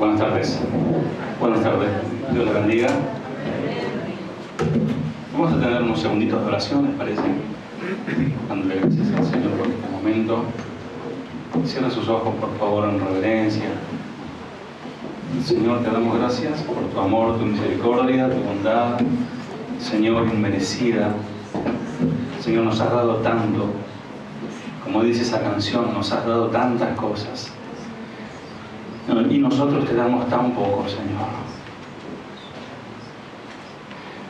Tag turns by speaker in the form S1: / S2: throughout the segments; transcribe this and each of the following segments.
S1: Buenas tardes. Buenas tardes. Dios les bendiga. Vamos a tener unos segunditos de oración, ¿les parece? Dándole gracias al Señor por este momento. Cierra sus ojos, por favor, en reverencia. Señor, te damos gracias por tu amor, tu misericordia, tu bondad. Señor, inmerecida. Señor, nos has dado tanto. Como dice esa canción, nos has dado tantas cosas. Y nosotros te damos tan poco, Señor.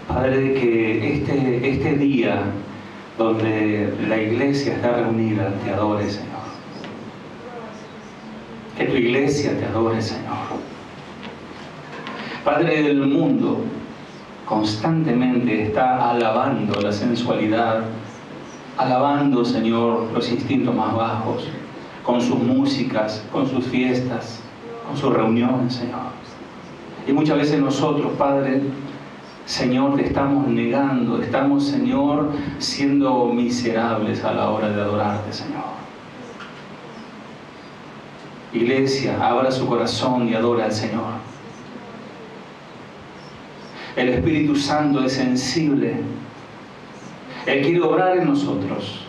S1: Padre, que este día donde la iglesia está reunida te adore, Señor. Que tu iglesia te adore, Señor. Padre, del mundo constantemente está alabando la sensualidad, alabando, Señor, los instintos más bajos, con sus músicas, con sus fiestas, con sus reuniones, Señor. Y muchas veces nosotros, Padre, Señor, te estamos negando, estamos, Señor, siendo miserables a la hora de adorarte, Señor. Iglesia, abra su corazón y adora al Señor. El Espíritu Santo es sensible. Él quiere obrar en nosotros.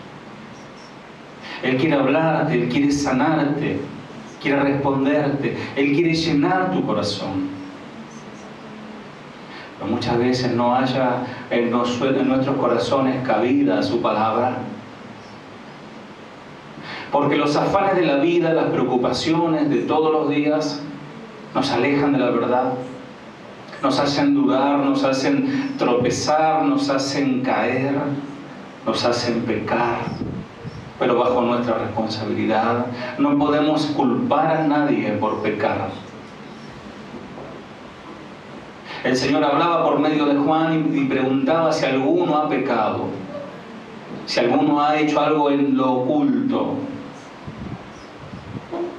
S1: Él quiere hablarte, Él quiere sanarte, quiere responderte, Él quiere llenar tu corazón. Pero muchas veces no haya en nuestros corazones cabida su palabra. Porque los afanes de la vida, las preocupaciones de todos los días nos alejan de la verdad. Nos hacen dudar, nos hacen tropezar, nos hacen caer, nos hacen pecar, pero bajo nuestra responsabilidad. No podemos culpar a nadie por pecar. El Señor hablaba por medio de Juan y preguntaba si alguno ha pecado, si alguno ha hecho algo en lo oculto.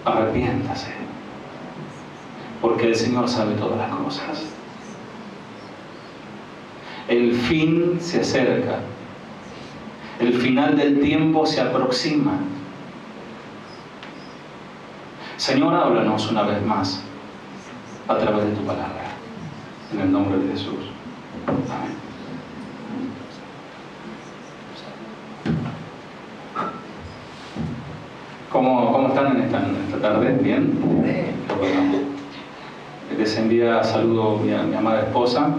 S1: Arrepiéntase, porque el Señor sabe todas las cosas. El fin se acerca. El final del tiempo se aproxima. Señor, háblanos una vez más a través de tu palabra. En el nombre de Jesús. Amén. ¿Cómo están en esta tarde? ¿Bien? Bueno, les envía saludo mi amada esposa.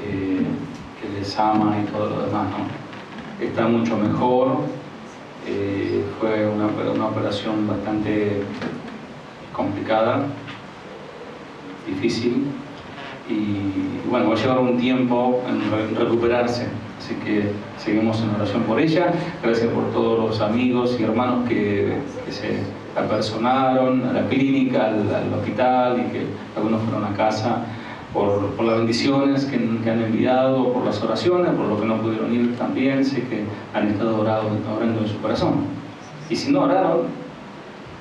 S1: Que les ama y todo lo demás, ¿no? Está mucho mejor. Fue una operación bastante complicada, difícil, y bueno, va a llevar un tiempo en recuperarse, así que seguimos en oración por ella. Gracias por todos los amigos y hermanos que se apersonaron a la clínica, al hospital, y que algunos fueron a casa. Por las bendiciones que han enviado, por las oraciones, por lo que no pudieron ir también. Sé que han estado orando en su corazón. Y si no oraron,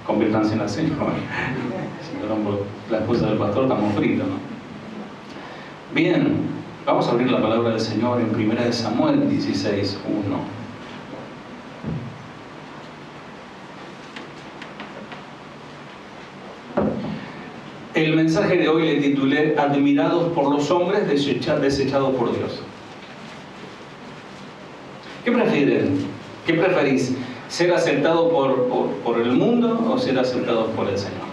S1: conviértanse en la Señor. Si oraron por la esposa del pastor, estamos fritos, ¿no? Bien, vamos a abrir la palabra del Señor en 1 Samuel 16:1. El mensaje de hoy le titulé Admirados por los hombres, desechados por Dios. ¿Qué prefieren? ¿Qué preferís? ¿Ser aceptado por el mundo o ser aceptados por el Señor?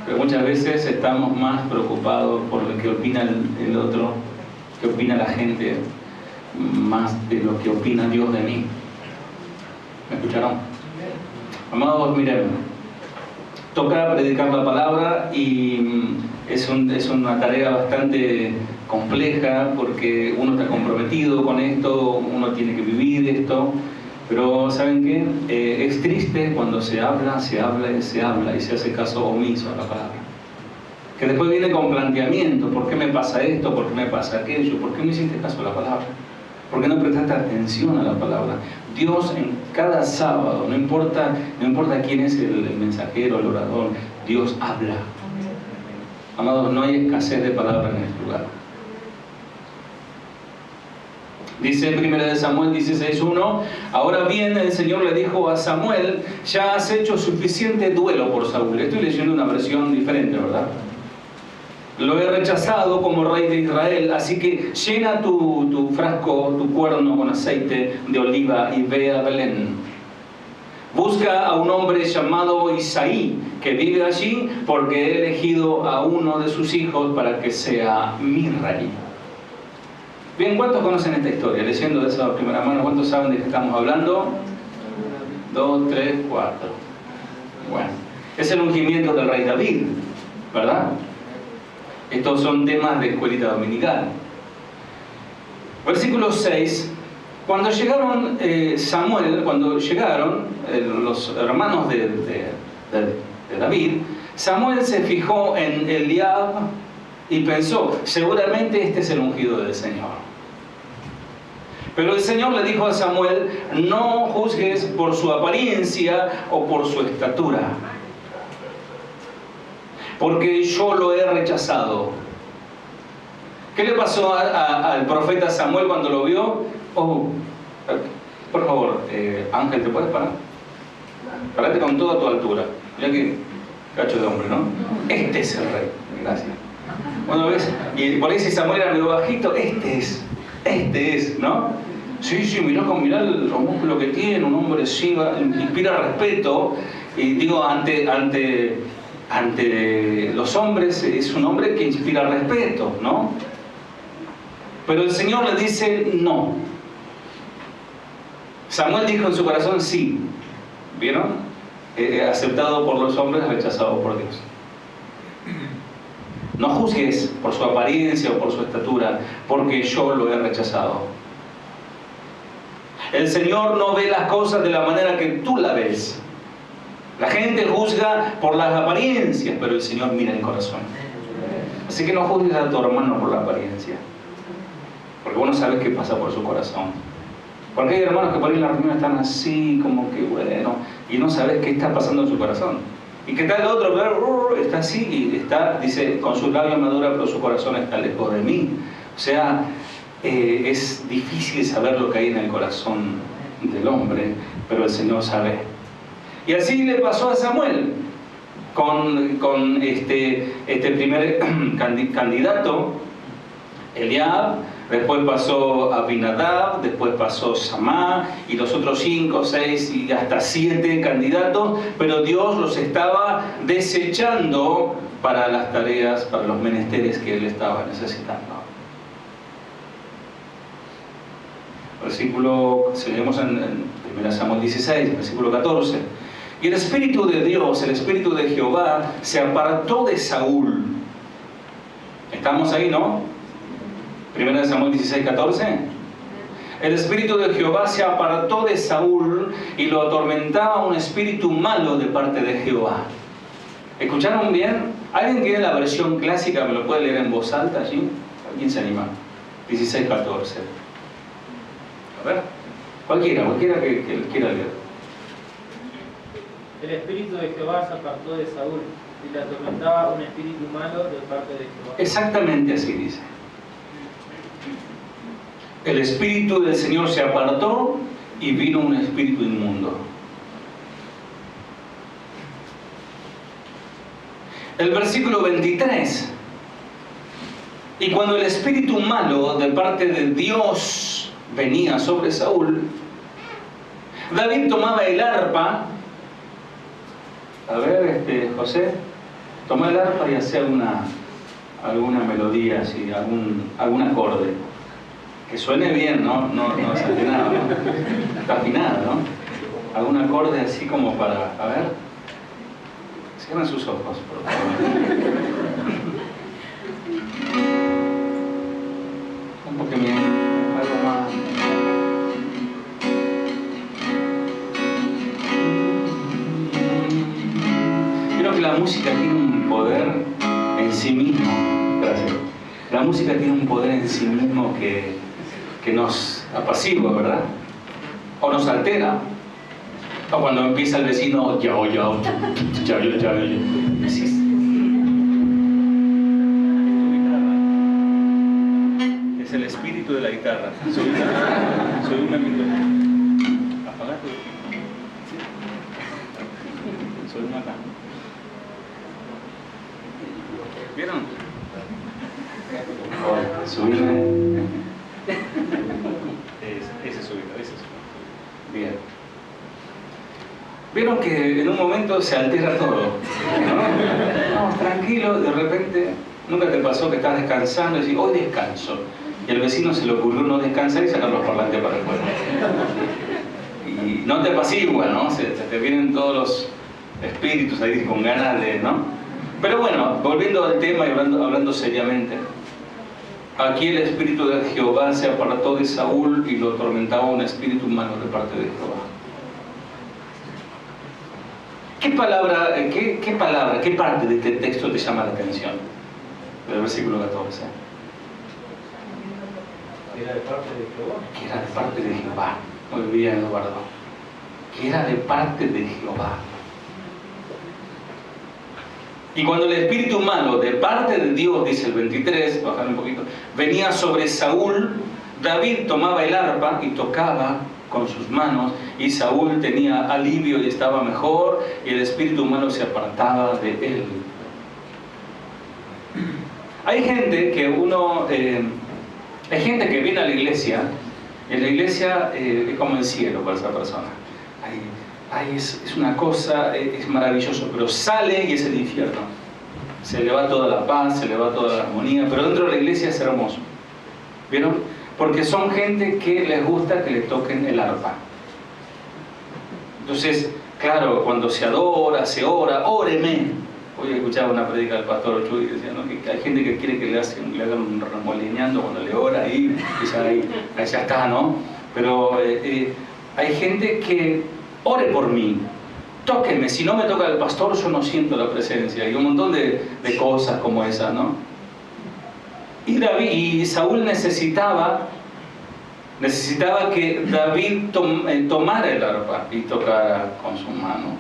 S1: Pero muchas veces estamos más preocupados por lo que opina el otro, qué opina la gente, más de lo que opina Dios de mí. ¿Me escucharon? Amados, miren. Toca predicar la palabra y es una tarea bastante compleja porque uno está comprometido con esto, uno tiene que vivir esto, pero ¿saben qué? Es triste cuando se habla y se hace caso omiso a la palabra. Que después viene con planteamientos: ¿por qué me pasa esto? ¿Por qué me pasa aquello? ¿Por qué no hiciste caso a la palabra? ¿Por qué no prestaste atención a la palabra? Dios en cada sábado, no importa quién es el mensajero, el orador, Dios habla. Amados, no hay escasez de palabra en este lugar. Dice en 1 Samuel 16:1, ahora bien el Señor le dijo a Samuel, ya has hecho suficiente duelo por Saúl. Estoy leyendo una versión diferente, ¿verdad? Lo he rechazado como rey de Israel, así que llena tu frasco, tu cuerno con aceite de oliva y ve a Belén. Busca a un hombre llamado Isaí, que vive allí, porque he elegido a uno de sus hijos para que sea mi rey. Bien, ¿cuántos conocen esta historia? Leyendo de esa primera mano, ¿cuántos saben de qué estamos hablando? 2, 3, 4. Bueno, es el ungimiento del rey David, ¿verdad? Estos son temas de escuelita dominical. Versículo 6. Cuando llegaron los hermanos de David, Samuel se fijó en Eliab y pensó, seguramente este es el ungido del Señor. Pero el Señor le dijo a Samuel, no juzgues por su apariencia o por su estatura, porque yo lo he rechazado. ¿Qué le pasó al profeta Samuel cuando lo vio? Oh, por favor, Ángel, ¿te puedes parar? Parate con toda tu altura. Mira que cacho de hombre, ¿no? Este es el rey. Gracias. Bueno, ¿ves? Y por ahí si Samuel era medio bajito, este es, ¿no? Sí, mirá los músculos que tiene, un hombre así, inspira respeto. Y digo, ante los hombres es un hombre que inspira respeto, ¿no? Pero el Señor le dice no. Samuel dijo en su corazón sí. ¿Vieron? Aceptado por los hombres, rechazado por Dios. No juzgues por su apariencia o por su estatura, porque yo lo he rechazado. El Señor no ve las cosas de la manera que tú la ves. La gente juzga por las apariencias, pero el Señor mira el corazón. Así que no juzgues a tu hermano por la apariencia, porque vos no sabes qué pasa por su corazón. Porque hay hermanos que por ahí en la reunión están así, como que bueno, y no sabes qué está pasando en su corazón. Y que tal el otro, pero está así, y está, dice, con su labio madura, pero su corazón está lejos de mí. O sea, es difícil saber lo que hay en el corazón del hombre, pero el Señor sabe. Y así le pasó a Samuel con este primer candidato, Eliab. Después pasó Abinadab, después pasó Samá, y los otros 5, 6 y hasta 7 candidatos, pero Dios los estaba desechando para las tareas, para los menesteres que él estaba necesitando. Seguimos en 1 Samuel 16, versículo 14. Y el Espíritu de Dios, el Espíritu de Jehová, se apartó de Saúl. ¿Estamos ahí, no? 1 Samuel 16, 14. El Espíritu de Jehová se apartó de Saúl y lo atormentaba un espíritu malo de parte de Jehová. ¿Escucharon bien? ¿Alguien tiene la versión clásica? ¿Me lo puede leer en voz alta allí? ¿Quién se anima? 16, 14. A ver, cualquiera que quiera leer.
S2: El espíritu de Jehová se apartó de Saúl y le atormentaba un espíritu malo de parte de Jehová.
S1: Exactamente así dice. El espíritu del Señor se apartó y vino un espíritu inmundo. El versículo 23. Y cuando el espíritu malo de parte de Dios venía sobre Saúl, David tomaba el arpa. A ver, José, toma el arpa y hacía alguna melodía, así, algún acorde. Que suene bien, no desafinado, ¿no? Está afinado, ¿no? Algún acorde así como para... A ver. Cierren sus ojos, por favor. Un poco bien, algo más. Creo que la música tiene un poder en sí mismo. Gracias. La música tiene un poder en sí mismo que nos apacigua, ¿verdad? O nos altera. O cuando empieza el vecino, ya. Así es. Es el espíritu de la guitarra. Soy un micrófono. Apagate. Soy una acá. ¿Vieron? Subirme. Ese subirlo, ese subirlo. Bien. Vieron que en un momento se altera todo, ¿no? No, tranquilo, de repente, nunca te pasó que estás descansando y decís, hoy descanso. Y al vecino se le ocurrió no descansar y sacar los parlantes para afuera. Y no te apacigua, ¿no? Se te vienen todos los espíritus ahí con ganas de, ¿no? Pero bueno, volviendo al tema y hablando seriamente, aquí el espíritu de Jehová se apartó de Saúl y lo atormentaba un espíritu malo de parte de Jehová. ¿Qué palabra, qué parte de este texto te llama la atención? Del versículo 14.
S2: Que era de parte de Jehová.
S1: Que era de parte de Jehová. Muy bien, Eduardo. Que era de parte de Jehová. Y cuando el espíritu malo de parte de Dios, dice el 23, bajar un poquito, venía sobre Saúl, David tomaba el arpa y tocaba con sus manos, y Saúl tenía alivio y estaba mejor, y el espíritu malo se apartaba de él. Hay gente que viene a la iglesia, y en la iglesia es como el cielo para esa persona. Es una cosa, es maravilloso, pero sale y es el infierno. Se le va toda la paz, se le va toda la armonía, pero dentro de la iglesia es hermoso. ¿Vieron? Porque son gente que les gusta que le toquen el arpa. Entonces, claro, cuando se adora, se ora, óreme. Hoy escuchaba una predica del pastor Chuy que decía, ¿no?, que hay gente que quiere que le hagan un remolineando cuando le ora y ya está, ¿no? Pero hay gente que ore por mí, tóquenme, si no me toca el pastor yo no siento la presencia, y un montón de cosas como esas, ¿no? Y Saúl necesitaba que David tomara el arpa y tocara con su mano,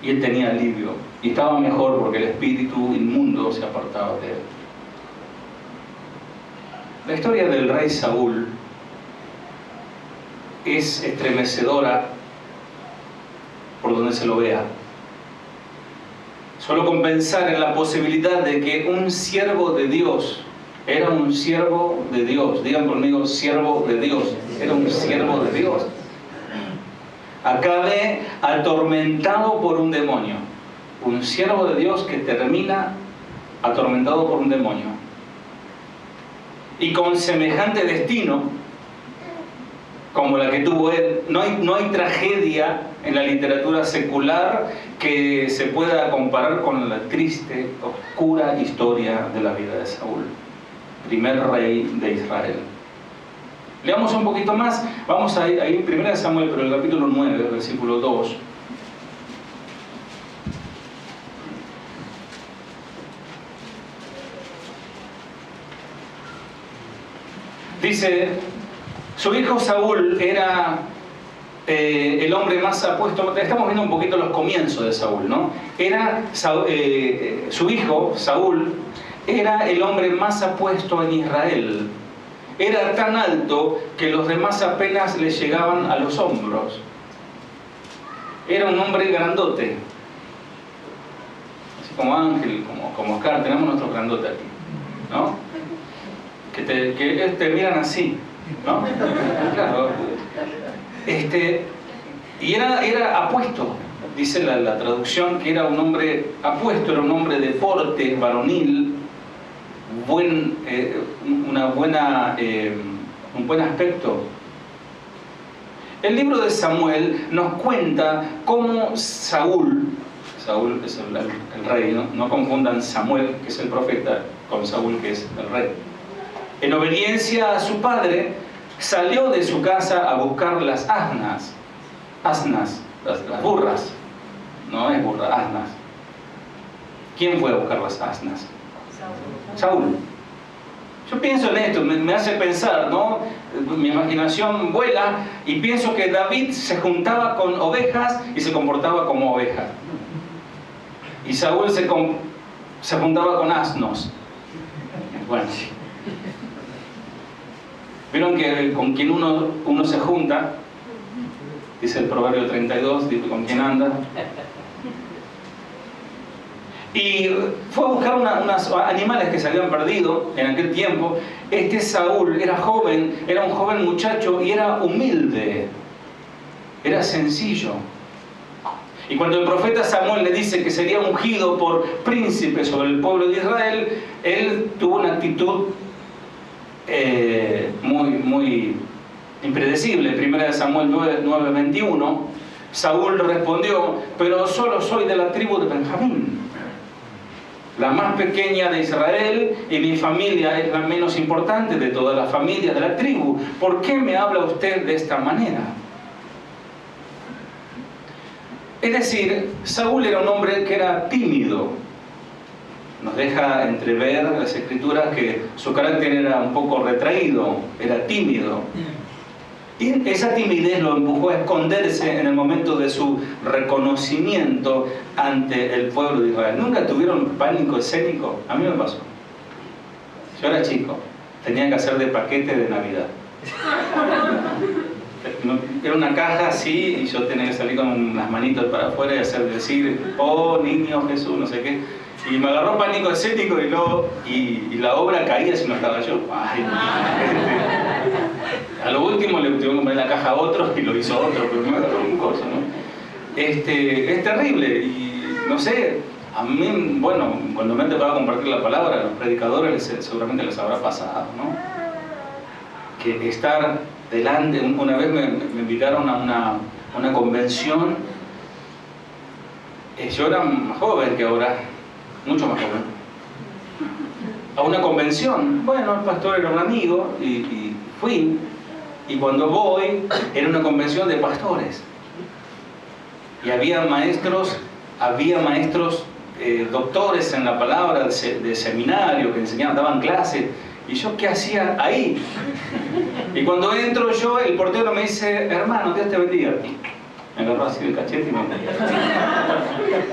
S1: y él tenía alivio y estaba mejor porque el espíritu inmundo se apartaba de él. La historia del rey Saúl es estremecedora por donde se lo vea. Solo con pensar en la posibilidad de que un siervo de Dios, era un siervo de Dios, digan conmigo, siervo de Dios, era un siervo de Dios, acabe atormentado por un demonio. Un siervo de Dios que termina atormentado por un demonio. Y con semejante destino como la que tuvo él, no hay tragedia en la literatura secular que se pueda comparar con la triste, oscura historia de la vida de Saúl, primer rey de Israel. Leamos un poquito más, vamos a ir en 1 Samuel, pero el capítulo 9, versículo 2. Dice, su hijo Saúl era el hombre más apuesto. Estamos viendo un poquito los comienzos de Saúl, ¿no? Su hijo Saúl era el hombre más apuesto en Israel. Era tan alto que los demás apenas le llegaban a los hombros. Era un hombre grandote, así como Ángel, como Oscar. Tenemos nuestro grandote aquí, ¿no? Que te miran así, ¿no? Claro. Y era apuesto, dice la traducción, que era un hombre apuesto, era un hombre de porte varonil, un buen aspecto. El libro de Samuel nos cuenta cómo Saúl es el rey, no confundan Samuel, que es el profeta, con Saúl, que es el rey. En obediencia a su padre, salió de su casa a buscar las asnas, las burras, no es burra, asnas. ¿Quién fue a buscar las asnas? Saúl. Yo pienso en esto, me hace pensar, ¿no? Mi imaginación vuela y pienso que David se juntaba con ovejas y se comportaba como oveja. Y Saúl se juntaba con asnos. Bueno. Vieron que con quien uno se junta, dice el Proverbio 32, dice con quién anda. Y fue a buscar unos animales que se habían perdido en aquel tiempo. Este Saúl era joven, era un joven muchacho y era humilde, era sencillo. Y cuando el profeta Samuel le dice que sería ungido por príncipe sobre el pueblo de Israel, él tuvo una actitud muy impredecible. 1 Samuel 9:21, Saúl respondió: pero solo soy de la tribu de Benjamín, la más pequeña de Israel, y mi familia es la menos importante de todas las familias de la tribu. ¿Por qué me habla usted de esta manera? Es decir, Saúl era un hombre que era tímido. Nos deja entrever las escrituras que su carácter era un poco retraído, era tímido. Y esa timidez lo empujó a esconderse en el momento de su reconocimiento ante el pueblo de Israel. ¿Nunca tuvieron pánico escénico? A mí me pasó. Yo era chico, tenía que hacer de paquete de Navidad. Era una caja así y yo tenía que salir con las manitos para afuera y decir: oh niño Jesús, no sé qué. Y me agarró pánico escénico y la obra caía si no estaba yo. Ay, a lo último le tuvieron que poner la caja a otro y lo hizo otro, pero me agarró un coso, ¿no? Es terrible y no sé, a mí, bueno, cuando me han tocado compartir la palabra, a los predicadores seguramente les habrá pasado, ¿no? Que estar delante, una vez me invitaron a una convención, yo era más joven que ahora, mucho más joven, a una convención. Bueno, el pastor era un amigo y fui, y cuando voy era una convención de pastores y había maestros doctores en la palabra de seminario que enseñaban, daban clases. ¿Y yo qué hacía ahí? Y cuando entro yo, el portero me dice: hermano, Dios te bendiga. Me agarró así del cachete y me...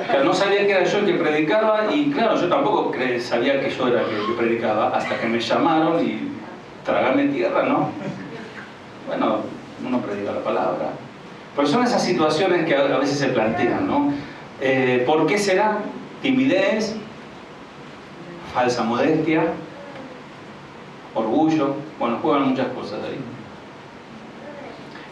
S1: Claro, no sabía que era yo el que predicaba, y claro, yo tampoco sabía que yo era el que predicaba, hasta que me llamaron y tragame tierra, ¿no? Bueno, uno predica la palabra. Pero son esas situaciones que a veces se plantean, ¿no? ¿Por qué será? Timidez, falsa modestia, orgullo, bueno, juegan muchas cosas ahí.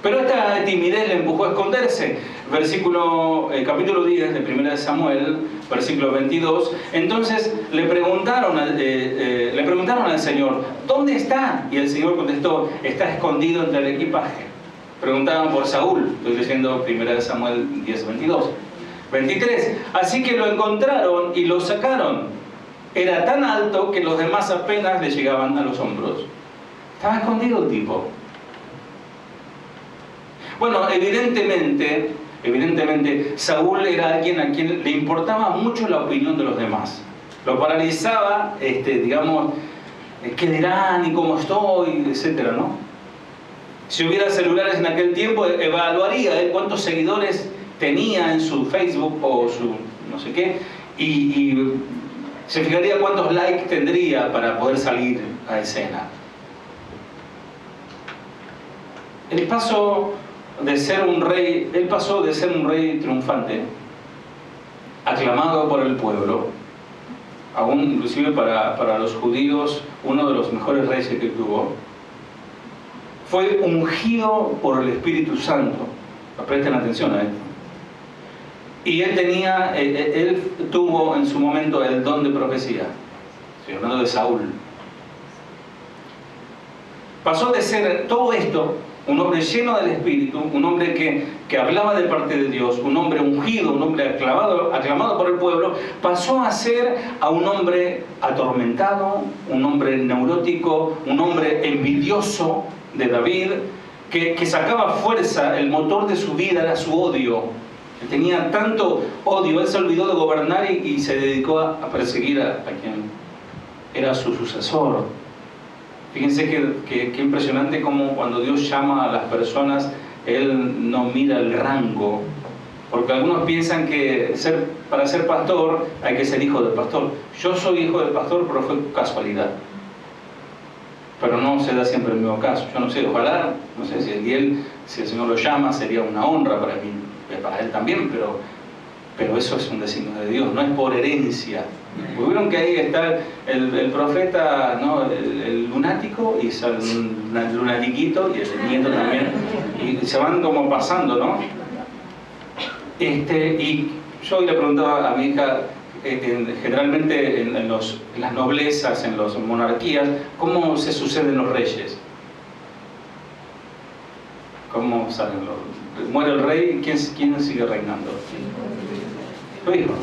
S1: Pero esta timidez le empujó a esconderse. Capítulo 10 de 1 Samuel, versículo 22. Entonces le preguntaron al Señor: ¿dónde está? Y el Señor contestó: está escondido entre el equipaje. Preguntaban por Saúl. Estoy leyendo 1 Samuel 10, 22. 23. Así que lo encontraron y lo sacaron. Era tan alto que los demás apenas le llegaban a los hombros. Estaba escondido el tipo. Bueno, evidentemente, Saúl era alguien a quien le importaba mucho la opinión de los demás. Lo paralizaba, digamos, qué dirán y cómo estoy, etcétera, ¿no? Si hubiera celulares en aquel tiempo, evaluaría él cuántos seguidores tenía en su Facebook o su no sé qué, y se fijaría cuántos likes tendría para poder salir a escena. Él pasó de ser un rey triunfante, aclamado por el pueblo, aún inclusive para los judíos, uno de los mejores reyes que tuvo. Fue ungido por el Espíritu Santo. Presten atención a esto. Y él tuvo en su momento el don de profecía. Estoy hablando de Saúl. Pasó de ser todo esto, un hombre lleno del Espíritu, un hombre que hablaba de parte de Dios, un hombre ungido, un hombre aclamado por el pueblo, pasó a ser a un hombre atormentado, un hombre neurótico, un hombre envidioso de David, que sacaba fuerza, el motor de su vida era su odio. Él tenía tanto odio, él se olvidó de gobernar y se dedicó a perseguir a quien era su sucesor. Fíjense que impresionante como cuando Dios llama a las personas, Él no mira el rango. Porque algunos piensan que para ser pastor hay que ser hijo del pastor. Yo soy hijo del pastor, pero fue casualidad. pero no se da siempre el mismo caso. Yo no sé, ojalá, no sé si el Señor lo llama, sería una honra para mí, para él también, pero eso es un designio de Dios, no es por herencia. Porque vieron que ahí está el profeta, ¿no? el lunático, y el lunatiquito, y el nieto también, y se van como pasando, ¿no? Y yo hoy le preguntaba a mi hija, generalmente en las noblezas, en las monarquías, ¿cómo se suceden los reyes? ¿Cómo salen los? Muere el rey, ¿quién sigue reinando? Su hijo,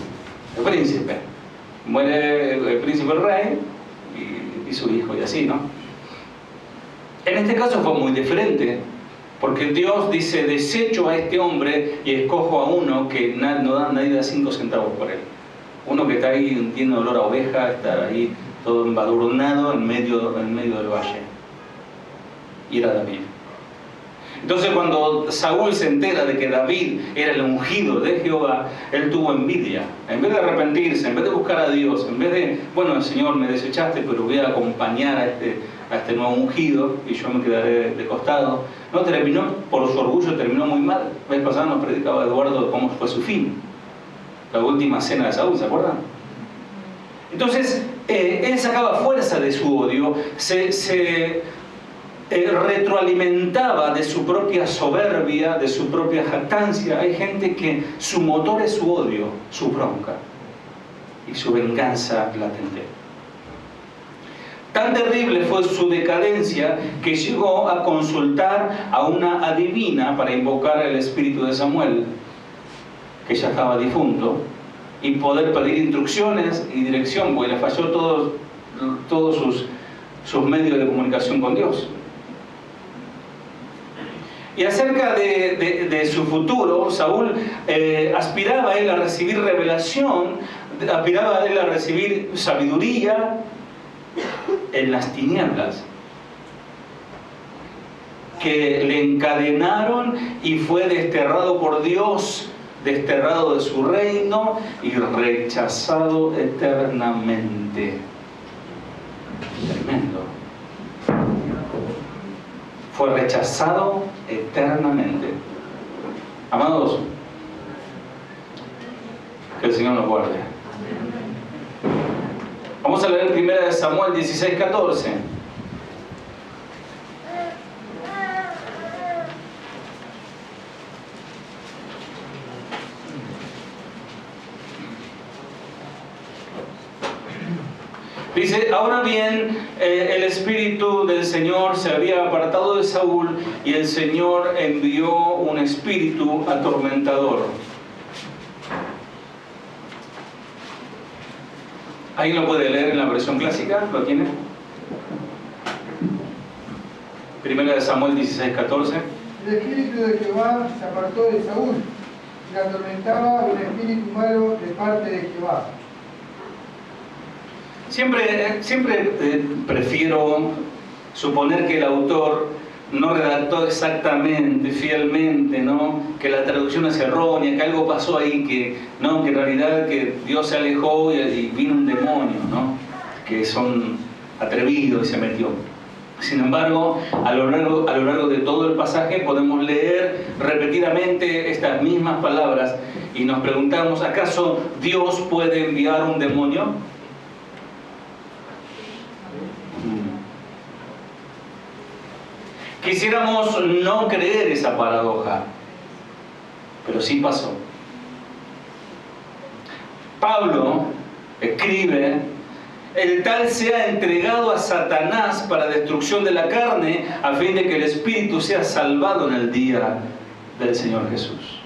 S1: el príncipe. Muere el príncipe, el rey, y su hijo, y así, ¿no? En este caso fue muy diferente, porque Dios dice: desecho a este hombre y escojo a uno que nadie da 5 centavos por él. Uno que está ahí, tiene olor a oveja, está ahí todo embadurnado en medio del valle. Y era David. Entonces, cuando Saúl se entera de que David era el ungido de Jehová, él tuvo envidia. En vez de arrepentirse, en vez de buscar a Dios, en vez de, bueno, Señor, me desechaste, pero voy a acompañar a este nuevo ungido y yo me quedaré de costado. No, terminó, por su orgullo, terminó muy mal. La vez pasada nos predicaba Eduardo cómo fue su fin. La última cena de Saúl, ¿se acuerdan? Entonces, él sacaba fuerza de su odio, retroalimentaba de su propia soberbia, de su propia jactancia. Hay gente que su motor es su odio, su bronca y su venganza latente. Tan terrible fue su decadencia que llegó a consultar a una adivina para invocar el espíritu de Samuel, que ya estaba difunto, y poder pedir instrucciones y dirección, porque le falló todos sus medios de comunicación con Dios. Y acerca de su futuro, Saúl aspiraba a él a recibir revelación, aspiraba a él a recibir sabiduría en las tinieblas, que le encadenaron y fue desterrado por Dios, desterrado de su reino y rechazado eternamente. Tremendo. Fue rechazado eternamente. Amados, que el Señor nos guarde. Vamos a leer 1 Samuel 16:14. Dice: ahora bien, el espíritu del Señor se había apartado de Saúl y el Señor envió un espíritu atormentador. ¿Alguien lo puede leer en la versión clásica? ¿Lo tiene? 1 Samuel 16:14.
S3: El espíritu de Jehová se apartó de Saúl y le atormentaba un espíritu malo de parte de Jehová.
S1: Siempre prefiero suponer que el autor no redactó exactamente, fielmente, ¿no? Que la traducción es errónea, que algo pasó ahí, que en realidad que Dios se alejó y vino un demonio, ¿no? Que son atrevidos y se metió. Sin embargo, a lo largo de todo el pasaje podemos leer repetidamente estas mismas palabras y nos preguntamos: ¿acaso Dios puede enviar un demonio? Quisiéramos no creer esa paradoja, pero sí pasó. Pablo escribe: el tal sea entregado a Satanás para destrucción de la carne, a fin de que el espíritu sea salvado en el día del Señor Jesús.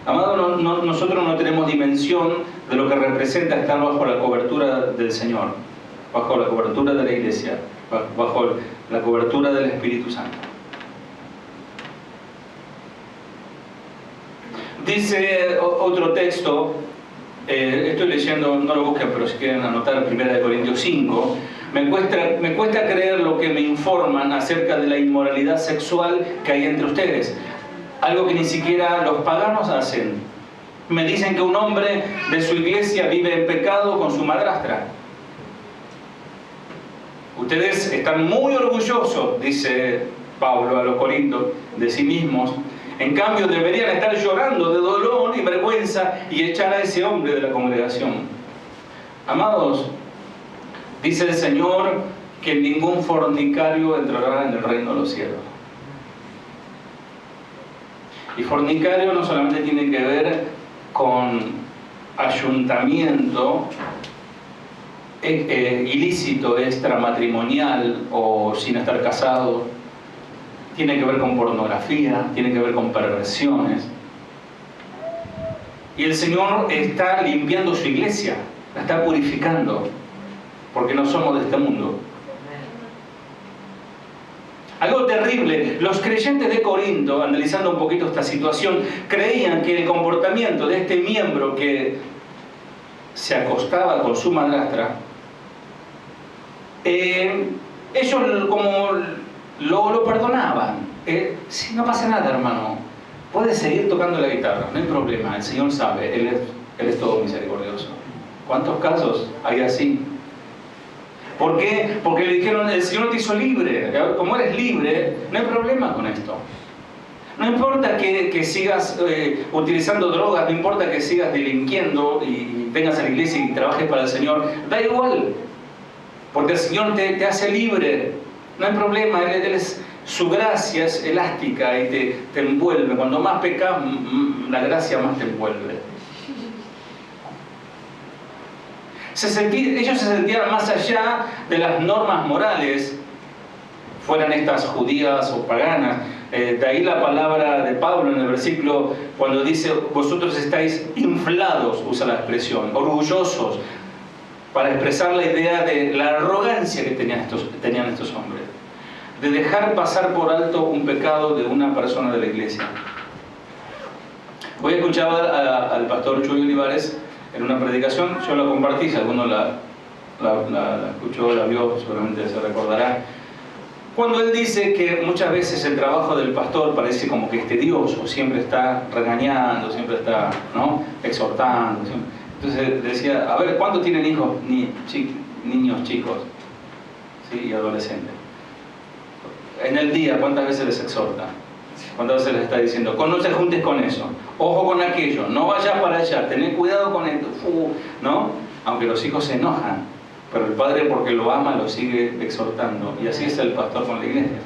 S1: Amado, nosotros no tenemos dimensión de lo que representa estar bajo la cobertura del Señor, bajo la cobertura de la iglesia, bajo la cobertura del Espíritu Santo. Dice otro texto, estoy leyendo, no lo busquen, pero si quieren anotar, 1 Corintios 5, me cuesta creer lo que me informan acerca de la inmoralidad sexual que hay entre ustedes, algo que ni siquiera los paganos hacen. Me dicen que un hombre de su iglesia vive en pecado con su madrastra. Ustedes están muy orgullosos, dice Pablo a los Corintios, de sí mismos. En cambio, deberían estar llorando de dolor y vergüenza y echar a ese hombre de la congregación. Amados, dice el Señor que ningún fornicario entrará en el reino de los cielos. Y fornicario no solamente tiene que ver con ayuntamiento ilícito, extramatrimonial o sin estar casado. Tiene que ver con pornografía, tiene que ver con perversiones. Y el Señor está limpiando su iglesia, la está purificando, porque no somos de este mundo. Algo terrible, los creyentes de Corinto, analizando un poquito esta situación, creían que el comportamiento de este miembro que se acostaba con su madrastra, ellos como lo perdonaban. Sí, no pasa nada, hermano, puedes seguir tocando la guitarra, no hay problema, el Señor sabe, Él es todo misericordioso. ¿Cuántos casos hay así? ¿Por qué? Porque le dijeron, el Señor te hizo libre. Como eres libre, no hay problema con esto. No importa que sigas utilizando drogas, no importa que sigas delinquiendo y vengas a la iglesia y trabajes para el Señor, da igual. Porque el Señor te hace libre. No hay problema, su gracia es elástica y te envuelve. Cuando más pecas, la gracia más te envuelve. Ellos se sentían más allá de las normas morales, fueran estas judías o paganas. De ahí la palabra de Pablo en el versículo cuando dice, vosotros estáis inflados, usa la expresión, orgullosos, para expresar la idea de la arrogancia que tenían estos hombres, de dejar pasar por alto un pecado de una persona de la iglesia. Hoy escuchaba al pastor Chuy Olivares en una predicación, yo la compartí, si alguno la escuchó, la vio, seguramente se recordará, cuando él dice que muchas veces el trabajo del pastor parece como que es tedioso, siempre está regañando, siempre está, ¿no?, exhortando. Entonces decía, a ver, ¿cuántos tienen hijos, niños chicos, ¿sí?, y adolescentes? En el día, ¿cuántas veces les exhorta? ¿Cuántas veces les está diciendo, no te juntes con eso, ojo con aquello, no vayas para allá, tened cuidado con esto, ¿no? Aunque los hijos se enojan, pero el padre, porque lo ama, lo sigue exhortando. Y así es el pastor con la iglesia.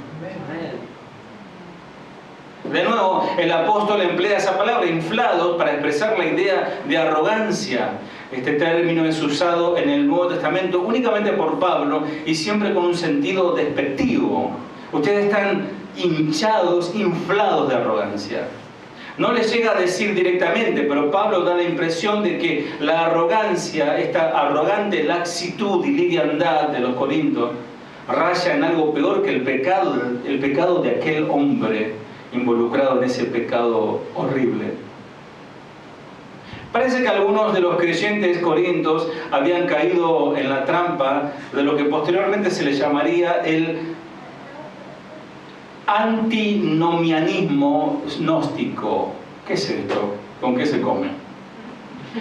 S1: De nuevo, el apóstol emplea esa palabra, inflados, para expresar la idea de arrogancia. Este término es usado en el Nuevo Testamento únicamente por Pablo y siempre con un sentido despectivo. Ustedes están hinchados, inflados de arrogancia. No les llega a decir directamente, pero Pablo da la impresión de que la arrogancia, esta arrogante laxitud y liviandad de los corintios, raya en algo peor que el pecado de aquel hombre involucrado en ese pecado horrible. Parece que algunos de los creyentes corintios habían caído en la trampa de lo que posteriormente se les llamaría el antinomianismo gnóstico. ¿Qué es esto? ¿Con qué se come?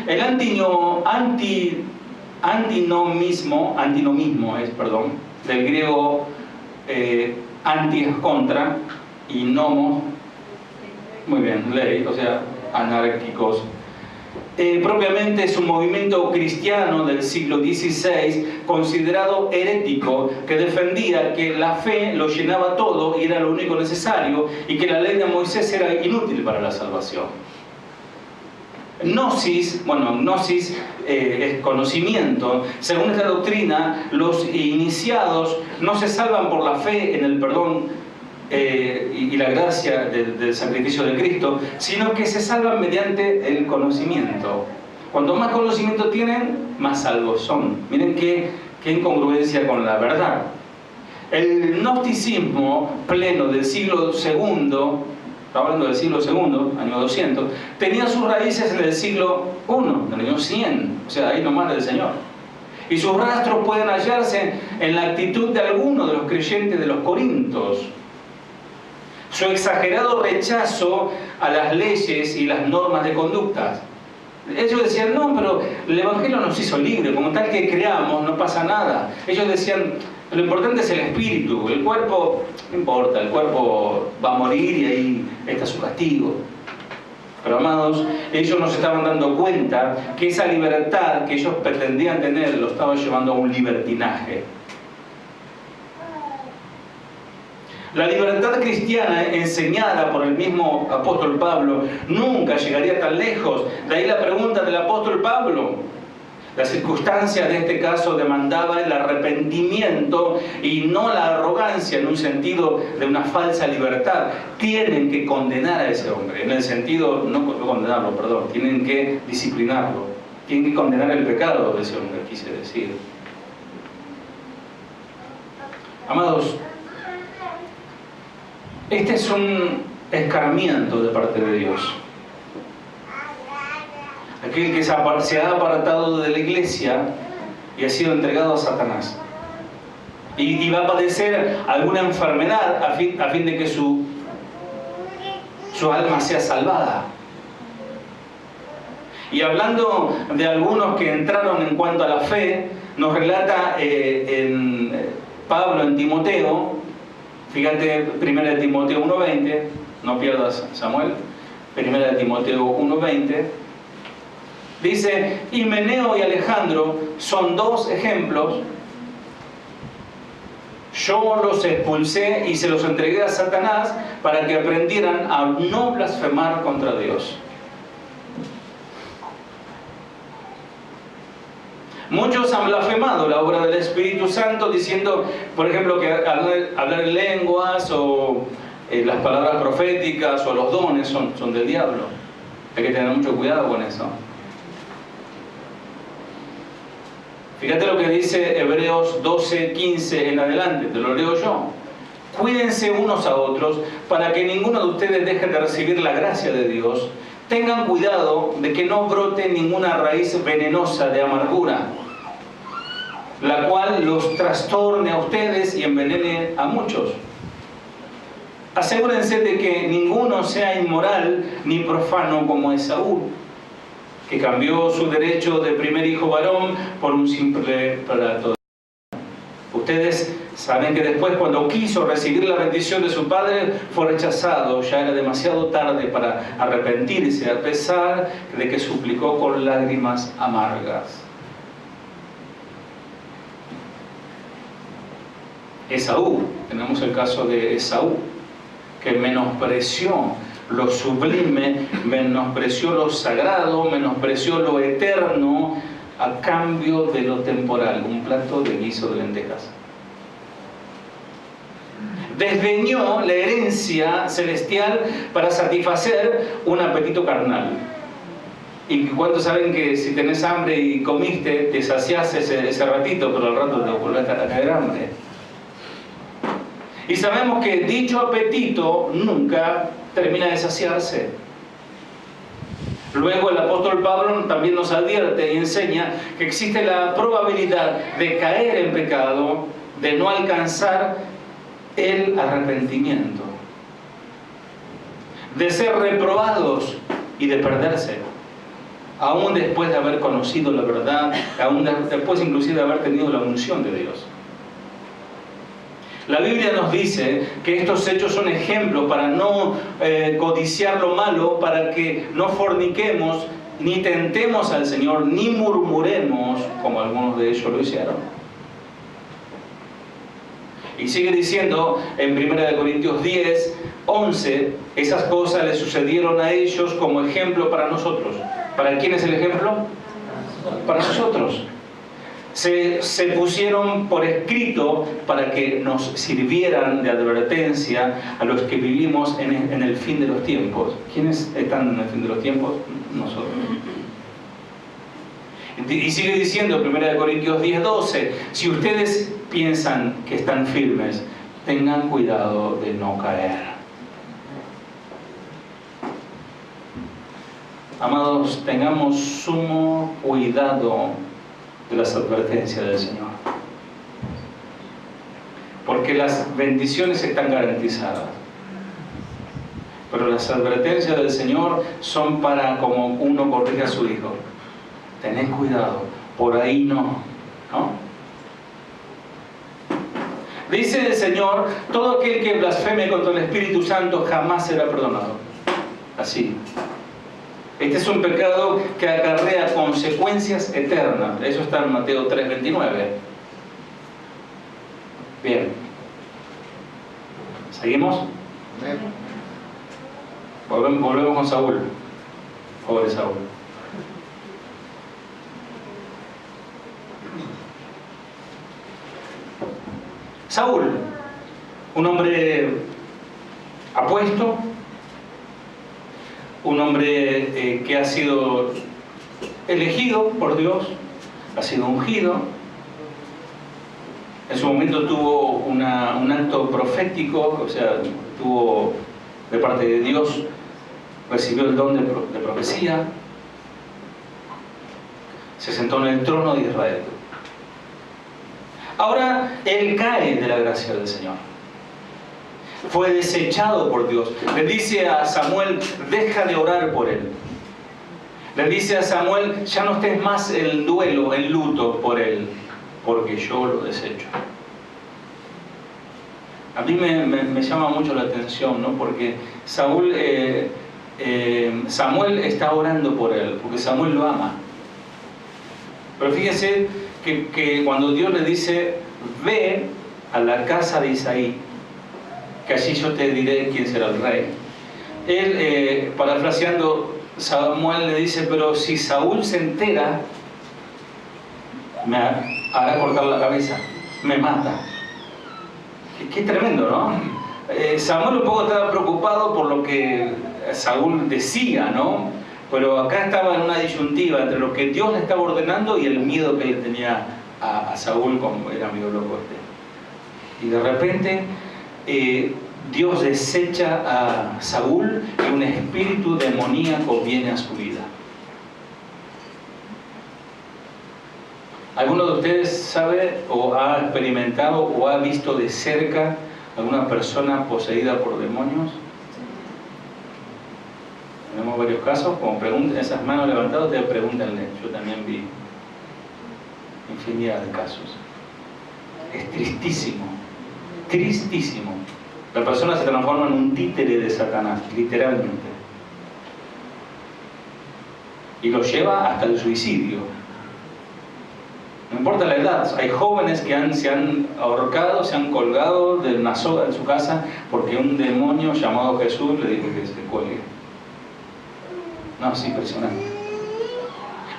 S1: El antinomismo es, del griego anti es contra y nomos, muy bien, ley, o sea, anárquicos. Propiamente es un movimiento cristiano del siglo XVI considerado herético, que defendía que la fe lo llenaba todo y era lo único necesario y que la ley de Moisés era inútil para la salvación. Gnosis es conocimiento. Según esta doctrina, los iniciados no se salvan por la fe en el perdón y la gracia del sacrificio de Cristo, sino que se salvan mediante el conocimiento. Cuanto más conocimiento tienen, más salvos son. Miren qué incongruencia con la verdad. El gnosticismo pleno del siglo II, hablando del siglo II, año 200, tenía sus raíces en el siglo I, del año 100, o sea, ahí nomás del Señor. Y sus rastros pueden hallarse en la actitud de algunos de los creyentes de los Corintios. Su exagerado rechazo a las leyes y las normas de conducta. Ellos decían, no, pero el Evangelio nos hizo libres, como tal que creamos, no pasa nada. Ellos decían, Lo importante es el espíritu. El cuerpo, no importa, el cuerpo va a morir y ahí está su castigo. Pero amados, ellos no se estaban dando cuenta que esa libertad que ellos pretendían tener lo estaba llevando a un libertinaje. La libertad cristiana enseñada por el mismo apóstol Pablo nunca llegaría tan lejos. De ahí la pregunta del apóstol Pablo. La circunstancia de este caso demandaba el arrepentimiento y no la arrogancia en un sentido de una falsa libertad. Tienen que condenar a ese hombre, en el sentido, no condenarlo, perdón, tienen que disciplinarlo. Tienen que condenar el pecado de ese hombre, quise decir. Amados, este es un escarmiento de parte de Dios. Aquel que se ha apartado de la iglesia y ha sido entregado a Satanás. Y va a padecer alguna enfermedad a fin de que su alma sea salvada. Y hablando de algunos que entraron en cuanto a la fe, nos relata Pablo en Timoteo, fíjate, 1 de Timoteo 1:20, no pierdas Samuel, 1 de Timoteo 1:20, dice, Himeneo y Alejandro son dos ejemplos. Yo los expulsé y se los entregué a Satanás para que aprendieran a no blasfemar contra Dios. Muchos han blasfemado la obra del Espíritu Santo diciendo, por ejemplo, que hablar en lenguas o las palabras proféticas o los dones son del diablo. Hay que tener mucho cuidado con eso. Fíjate lo que dice Hebreos 12:15 en adelante, te lo leo yo. Cuídense unos a otros para que ninguno de ustedes deje de recibir la gracia de Dios. Tengan cuidado de que no brote ninguna raíz venenosa de amargura, la cual los trastorne a ustedes y envenene a muchos. Asegúrense de que ninguno sea inmoral ni profano como Esaú, que cambió su derecho de primer hijo varón por un simple plato. Ustedes saben que después, cuando quiso recibir la bendición de su padre, fue rechazado. Ya era demasiado tarde para arrepentirse, a pesar de que suplicó con lágrimas amargas. Esaú, tenemos el caso de Esaú, que menospreció lo sublime, menospreció lo sagrado, menospreció lo eterno a cambio de lo temporal, un plato de guiso de lentejas. Desdeñó la herencia celestial para satisfacer un apetito carnal. ¿Y cuántos saben que si tenés hambre y comiste, te saciás ese ratito, pero al rato te volvés a caer hambre? Y sabemos que dicho apetito nunca termina de saciarse. Luego el apóstol Pablo también nos advierte y enseña que existe la probabilidad de caer en pecado, de no alcanzar el arrepentimiento, de ser reprobados y de perderse, aún después de haber conocido la verdad, aún después inclusive de haber tenido la unción de Dios. La Biblia nos dice que estos hechos son ejemplos para no codiciar lo malo, para que no forniquemos, ni tentemos al Señor, ni murmuremos, como algunos de ellos lo hicieron. Y sigue diciendo en 1 Corintios 10:11, esas cosas le sucedieron a ellos como ejemplo para nosotros. ¿Para quién es el ejemplo? Para nosotros. Se pusieron por escrito para que nos sirvieran de advertencia a los que vivimos en el fin de los tiempos. ¿Quiénes están en el fin de los tiempos? Nosotros. Y sigue diciendo 1 Corintios 10:12, si ustedes piensan que están firmes, tengan cuidado de no caer. Amados, tengamos sumo cuidado de las advertencias del Señor, porque las bendiciones están garantizadas, pero las advertencias del Señor son para como uno corrige a su hijo. Tened cuidado, por ahí no. Dice el Señor, todo aquel que blasfeme contra el Espíritu Santo jamás será perdonado. Así. Este es un pecado que acarrea consecuencias eternas. Eso está en Mateo 3:29. Bien. ¿Seguimos? Volvemos con Saúl. Pobre Saúl. Saúl, un hombre apuesto, un hombre que ha sido elegido por Dios, ha sido ungido. En su momento tuvo un acto profético, o sea, tuvo de parte de Dios, recibió el don de profecía, se sentó en el trono de Israel. Ahora él cae de la gracia del Señor. Fue desechado por Dios. Le dice a Samuel, deja de orar por él. Le dice a Samuel, ya no estés más en duelo, en luto por él, porque yo lo desecho. A mí me llama mucho la atención, ¿no? Porque Samuel está orando por él, porque Samuel lo ama. Pero fíjense que cuando Dios le dice, ve a la casa de Isaí, que allí yo te diré quién será el rey. Él, parafraseando, Samuel le dice, pero si Saúl se entera, me hará cortar la cabeza, me mata. Qué tremendo, ¿no? Samuel un poco estaba preocupado por lo que Saúl decía, ¿no? Pero acá estaba en una disyuntiva entre lo que Dios le estaba ordenando y el miedo que le tenía a Saúl, como era medio loco este. Y de repente Dios desecha a Saúl y un espíritu demoníaco viene a su vida. ¿Alguno de ustedes sabe o ha experimentado o ha visto de cerca alguna persona poseída por demonios? Tenemos varios casos, como preguntan, esas manos levantadas, ustedes pregúntenle. Yo también vi infinidad de casos. Es tristísimo, tristísimo. La persona se transforma en un títere de Satanás, literalmente. Y lo lleva hasta el suicidio. No importa la edad, hay jóvenes que se han ahorcado, se han colgado de una soga en su casa porque un demonio llamado Jesús le dijo que se cuelgue. No, es impresionante.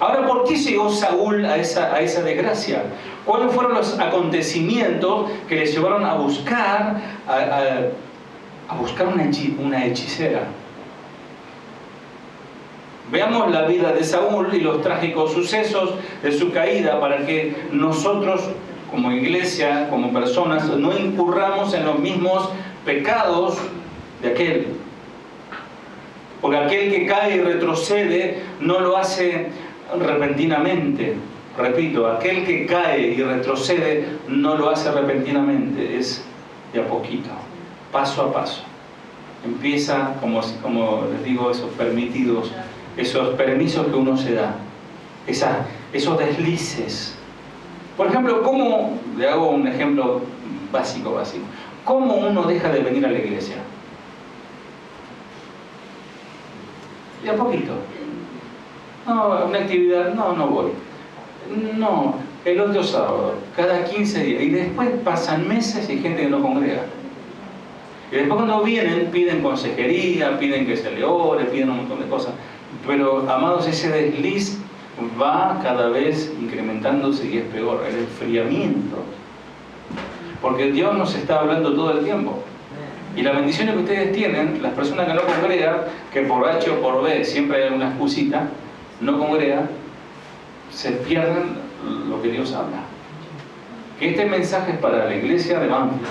S1: Ahora, ¿por qué llegó Saúl a esa desgracia? ¿Cuáles fueron los acontecimientos que le llevaron a buscar una hechicera? Veamos la vida de Saúl y los trágicos sucesos de su caída para que nosotros, como iglesia, como personas, no incurramos en los mismos pecados de aquel. Porque aquel que cae y retrocede no lo hace repentinamente. Repito, aquel que cae y retrocede no lo hace repentinamente, es de a poquito, paso a paso. Empieza, como les digo, esos permitidos, esos permisos que uno se da, esos deslices. Por ejemplo, le hago un ejemplo básico, ¿cómo uno deja de venir a la iglesia? De a poquito. No, una actividad, no voy. No, el otro sábado, cada 15 días. Y después pasan meses y hay gente que no congrega. Y después cuando vienen, piden consejería, piden que se le ore, piden un montón de cosas. Pero, amados, ese desliz va cada vez incrementándose y es peor, el enfriamiento. Porque Dios nos está hablando todo el tiempo. Y las bendiciones que ustedes tienen, las personas que no congregan, que por H o por B siempre hay alguna excusita, no congregan, se pierden lo que Dios habla. Que este mensaje es para la iglesia de Banfield.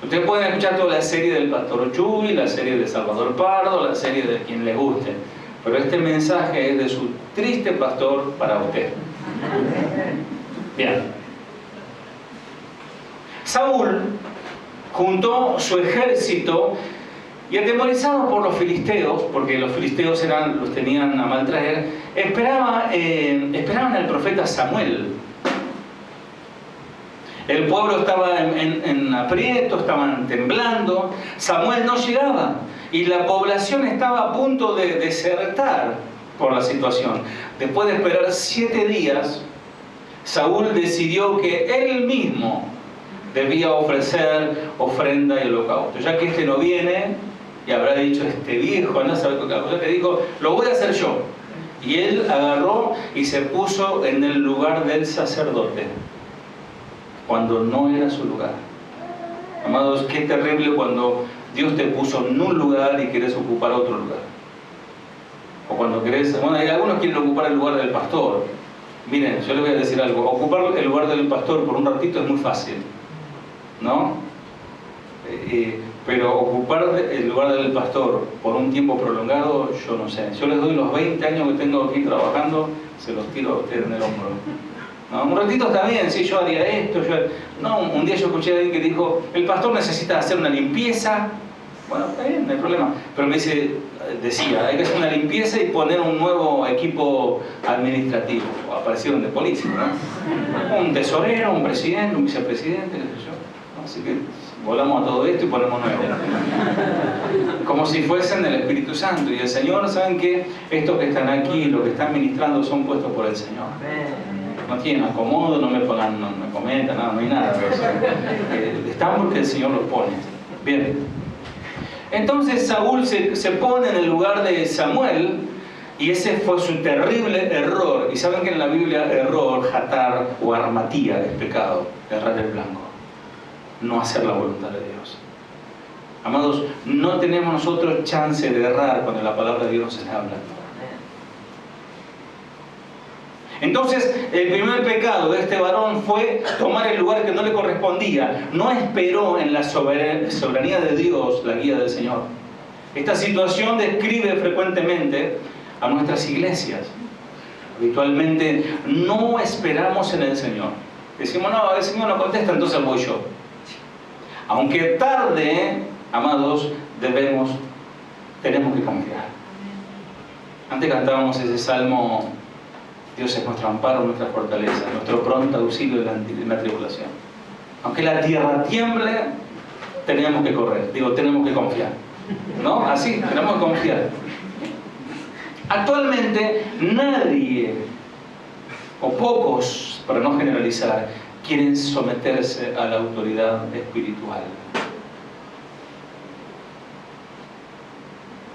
S1: Ustedes pueden escuchar toda la serie del Pastor Chuy, la serie de Salvador Pardo, la serie de quien les guste. Pero este mensaje es de su triste pastor para usted. Bien. Saúl juntó su ejército y, atemorizado por los filisteos, porque los filisteos los tenían a mal traer, esperaban al profeta Samuel. El pueblo estaba en aprieto, estaban temblando. Samuel no llegaba y la población estaba a punto de desertar por la situación. Después de esperar 7 días, Saúl decidió que él mismo debía ofrecer ofrenda y holocausto. Ya que este no viene, y habrá dicho, este viejo, anda a saber qué cosa, que dijo, lo voy a hacer yo. Y él agarró y se puso en el lugar del sacerdote, cuando no era su lugar. Amados, qué terrible cuando Dios te puso en un lugar y quieres ocupar otro lugar. O cuando querés, bueno, algunos quieren ocupar el lugar del pastor. Miren, yo les voy a decir algo, ocupar el lugar del pastor por un ratito es muy fácil, ¿no? Pero ocupar el lugar del pastor por un tiempo prolongado, yo no sé. Yo les doy los 20 años que tengo aquí trabajando, se los tiro a ustedes en el hombro. ¿No? Un ratito está bien, sí, yo haría esto. No, un día yo escuché a alguien que dijo, el pastor necesita hacer una limpieza. Bueno, está bien, no hay problema. Pero me decía, hay que hacer una limpieza y poner un nuevo equipo administrativo. Aparecieron de político, ¿no? Un tesorero, un presidente, un vicepresidente, qué sé yo. Así que volamos a todo esto y ponemos nuevo. Como si fuesen el Espíritu Santo. Y el Señor, ¿saben qué? Estos que están aquí, los que están ministrando, son puestos por el Señor. No tienen acomodo, no me pongan, no me comentan, nada, no hay nada de eso. Están porque el Señor los pone. Bien. Entonces Saúl se pone en el lugar de Samuel, y ese fue su terrible error. Y saben que en la Biblia error, jatar o armatía es pecado, errar el blanco, no hacer la voluntad de Dios. Amados, no tenemos nosotros chance de errar cuando la palabra de Dios se habla. Entonces, el primer pecado de este varón fue tomar el lugar que no le correspondía. No esperó en la soberanía de Dios la guía del Señor. Esta situación describe frecuentemente a nuestras iglesias. Habitualmente no esperamos en el Señor. Decimos, no, el Señor no contesta, entonces voy yo. Aunque tarde, amados, tenemos que confiar. Antes cantábamos ese salmo, Dios es nuestro amparo, nuestra fortaleza, nuestro pronto auxilio en la tribulación. Aunque la tierra tiemble, tenemos que correr, tenemos que confiar. ¿No? Así, tenemos que confiar. Actualmente nadie, o pocos, para no generalizar, quieren someterse a la autoridad espiritual.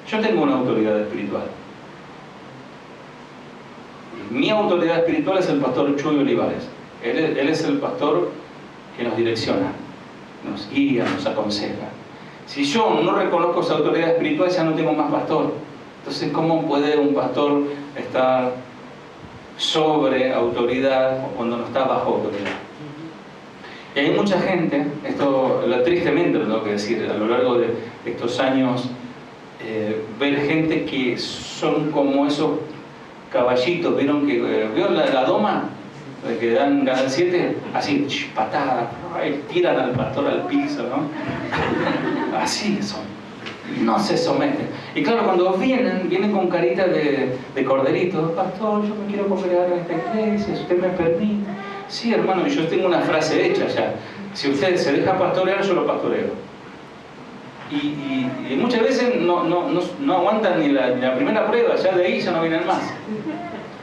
S1: Yo tengo una autoridad espiritual. Mi autoridad espiritual es el pastor Chuy Olivares. Él es el pastor que nos direcciona, nos guía, nos aconseja. Si yo no reconozco esa autoridad espiritual, ya no tengo más pastor. Entonces, ¿cómo puede un pastor estar sobre autoridad cuando no está bajo autoridad? Y hay mucha gente, esto tristemente lo tengo que decir, a lo largo de estos años, ver gente que son como esos caballitos, ¿vieron la doma? Que dan Canal 7, así, patadas, tiran al pastor al piso, ¿no? Así son, no se someten. Y claro, cuando vienen con carita de corderito, pastor, yo me quiero congregar en esta iglesia, si usted me permite. Sí, hermano, yo tengo una frase hecha ya, si usted se deja pastorear, yo lo pastoreo. Y muchas veces no aguantan ni la primera prueba, ya de ahí ya no vienen más.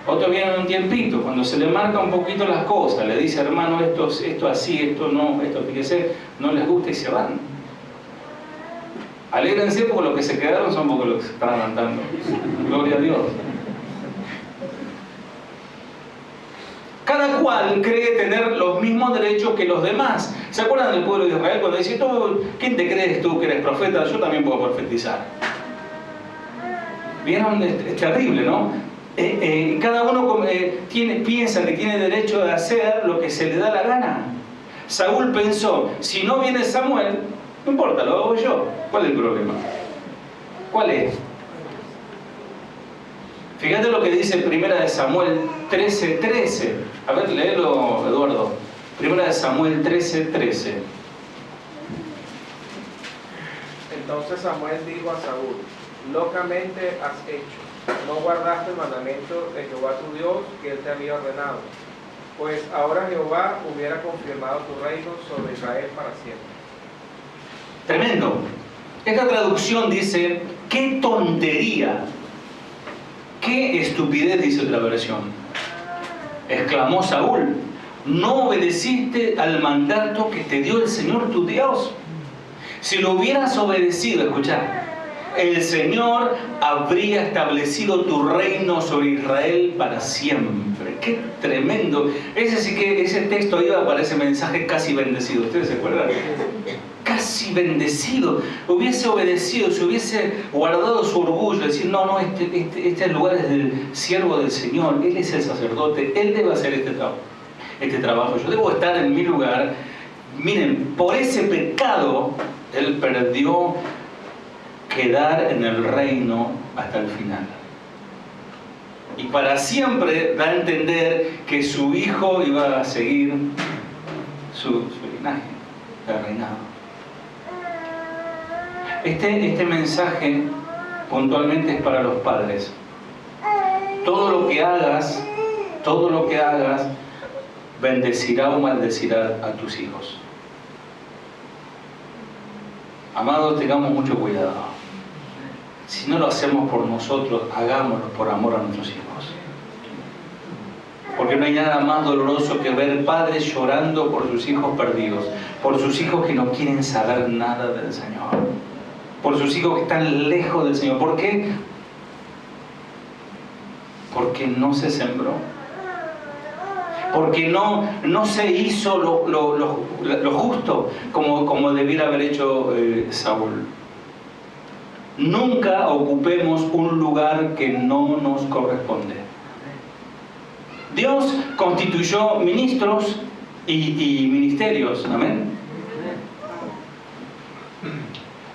S1: Otros vienen un tiempito, cuando se le marca un poquito las cosas, le dice, hermano, esto así, esto no, esto fíjese, no les gusta y se van. Alégrense porque los que se quedaron son porque los que se están levantando. Gloria a Dios. Cada cual cree tener los mismos derechos que los demás. ¿Se acuerdan del pueblo de Israel cuando dice, ¿quién te crees tú que eres profeta? Yo también puedo profetizar. ¿Vieron? Es terrible, ¿no? Cada uno piensa que tiene derecho de hacer lo que se le da la gana. Saúl pensó, si no viene Samuel, no importa, lo hago yo. ¿Cuál es el problema? ¿Cuál es? Fíjate lo que dice Primera de Samuel 13:13. A ver, léelo, Eduardo. Primera de Samuel 13:13.
S4: Entonces Samuel dijo a Saúl, locamente has hecho. No guardaste el mandamiento de Jehová tu Dios que él te había ordenado. pues ahora Jehová hubiera confirmado tu reino sobre Israel para siempre.
S1: Tremendo. Esta traducción dice, qué tontería, qué estupidez, dice otra versión. Exclamó Saúl, ¿no obedeciste al mandato que te dio el Señor tu Dios? Si lo hubieras obedecido, escuchá, el Señor habría establecido tu reino sobre Israel para siempre. ¡Qué tremendo! Ese texto iba para ese mensaje casi bendecido. ¿Ustedes se acuerdan? Casi bendecido. Hubiese obedecido, se hubiese guardado su orgullo, decir, no, este lugar es del siervo del Señor, Él es el sacerdote, Él debe hacer este trabajo. Yo debo estar en mi lugar. Miren, por ese pecado, Él perdió quedar en el reino hasta el final. Y para siempre da a entender que su hijo iba a seguir su linaje de reinado. Este mensaje puntualmente es para los padres. Todo lo que hagas, bendecirá o maldecirá a tus hijos. Amados, tengamos mucho cuidado. Si no lo hacemos por nosotros, hagámoslo por amor a nuestros hijos. Porque no hay nada más doloroso que ver padres llorando por sus hijos perdidos, por sus hijos que no quieren saber nada del Señor, por sus hijos que están lejos del Señor. ¿Por qué? Porque no se sembró. Porque no se hizo lo justo como debiera haber hecho Saúl. Nunca ocupemos un lugar que no nos corresponde. Dios constituyó ministros y ministerios, amén,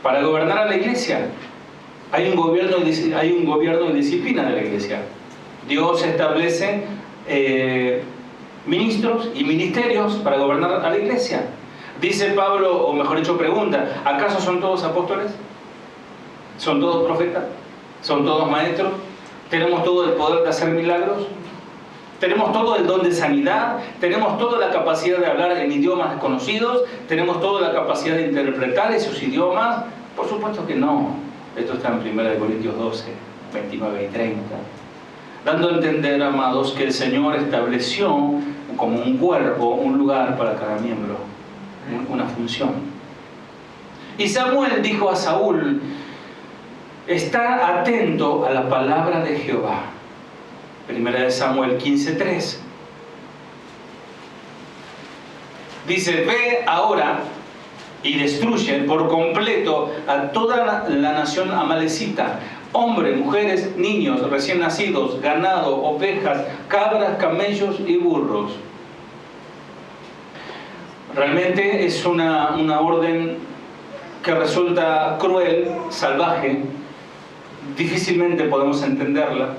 S1: para gobernar a la iglesia. Hay un gobierno y disciplina de la iglesia. Dios establece ministros y ministerios para gobernar a la iglesia. Dice Pablo, o mejor dicho pregunta, ¿acaso son todos apóstoles? ¿Son todos profetas? ¿Son todos maestros? ¿Tenemos todo el poder de hacer milagros? ¿Tenemos todo el don de sanidad? ¿Tenemos toda la capacidad de hablar en idiomas desconocidos? ¿Tenemos toda la capacidad de interpretar esos idiomas? Por supuesto que no. Esto está en 1 Corintios 12, 29 y 30. Dando a entender, amados, que el Señor estableció como un cuerpo, un lugar para cada miembro, una función. Y Samuel dijo a Saúl, está atento a la palabra de Jehová. 1 Samuel 15:3. Dice, ve ahora y destruye por completo a toda la nación amalecita, hombres, mujeres, niños, recién nacidos, ganado, ovejas, cabras, camellos y burros. Realmente es una orden que resulta cruel, salvaje, difícilmente podemos entenderla,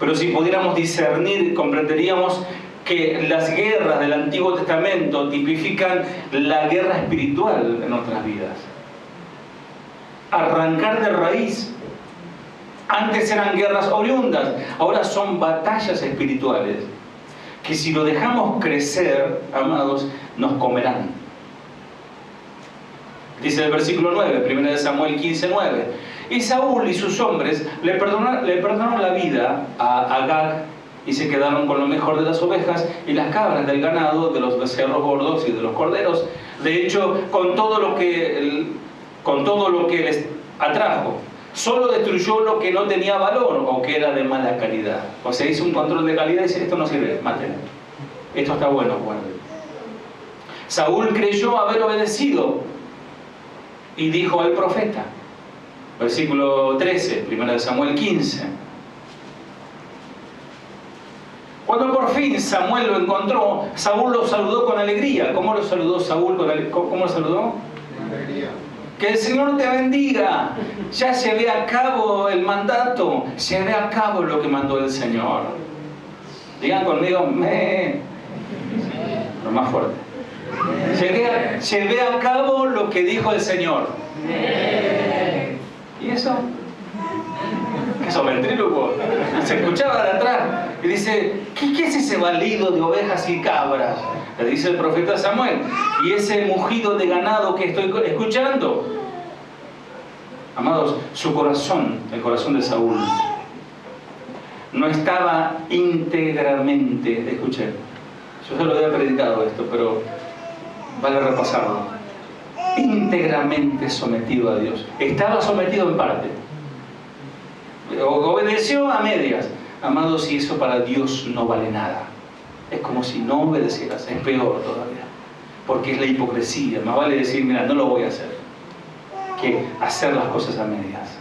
S1: pero si pudiéramos discernir, comprenderíamos que las guerras del Antiguo Testamento tipifican la guerra espiritual en nuestras vidas. Arrancar de raíz. Antes eran guerras oriundas, ahora son batallas espirituales, que si lo dejamos crecer, amados, nos comerán. Dice el versículo 9, 1 Samuel 15:9. Y Saúl y sus hombres le perdonaron la vida a Agag y se quedaron con lo mejor de las ovejas y las cabras del ganado, de los becerros gordos y de los corderos. De hecho, con todo lo que les atrajo. Solo destruyó lo que no tenía valor o que era de mala calidad. O sea, hizo un control de calidad y dice, esto no sirve, mátenlo. Esto está bueno, guarden. Saúl creyó haber obedecido y dijo al profeta, versículo 13, 1 Samuel 15. Cuando por fin Samuel lo encontró, Saúl lo saludó con alegría. ¿Cómo lo saludó Saúl? ¿Cómo lo saludó? Con alegría. Que el Señor te bendiga. Ya llevé a cabo el mandato. Llevé a cabo lo que mandó el Señor. Digan conmigo, lo más fuerte. Llevé a cabo lo que dijo el Señor. ¿Y eso? ¿Qué sos, ventrílocuo? Se escuchaba de atrás y dice, ¿qué es ese balido de ovejas y cabras? Le dice el profeta Samuel. Y ese mugido de ganado que estoy escuchando. Amados, su corazón, el corazón de Saúl, no estaba íntegramente, escuchen, yo se lo había predicado esto, pero vale repasarlo, íntegramente sometido a Dios. Estaba sometido en parte. Obedeció a medias. Amados, y eso para Dios no vale nada. Es como si no obedecieras, es peor todavía. Porque es la hipocresía. Más vale decir, mira, no lo voy a hacer, que hacer las cosas a medias.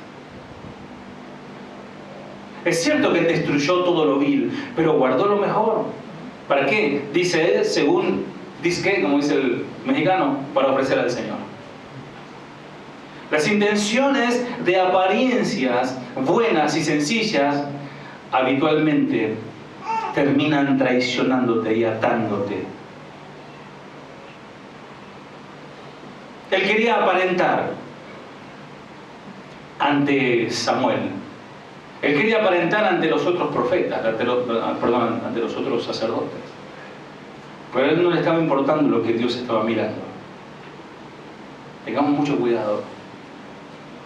S1: Es cierto que destruyó todo lo vil, pero guardó lo mejor. ¿Para qué? Dice él, según dice, como dice el mexicano, para ofrecer al Señor. Las intenciones de apariencias buenas y sencillas habitualmente terminan traicionándote y atándote. Él quería aparentar ante Samuel. Él quería aparentar ante los otros profetas, ante los otros sacerdotes. Pero a él no le estaba importando lo que Dios estaba mirando. Tengamos mucho cuidado.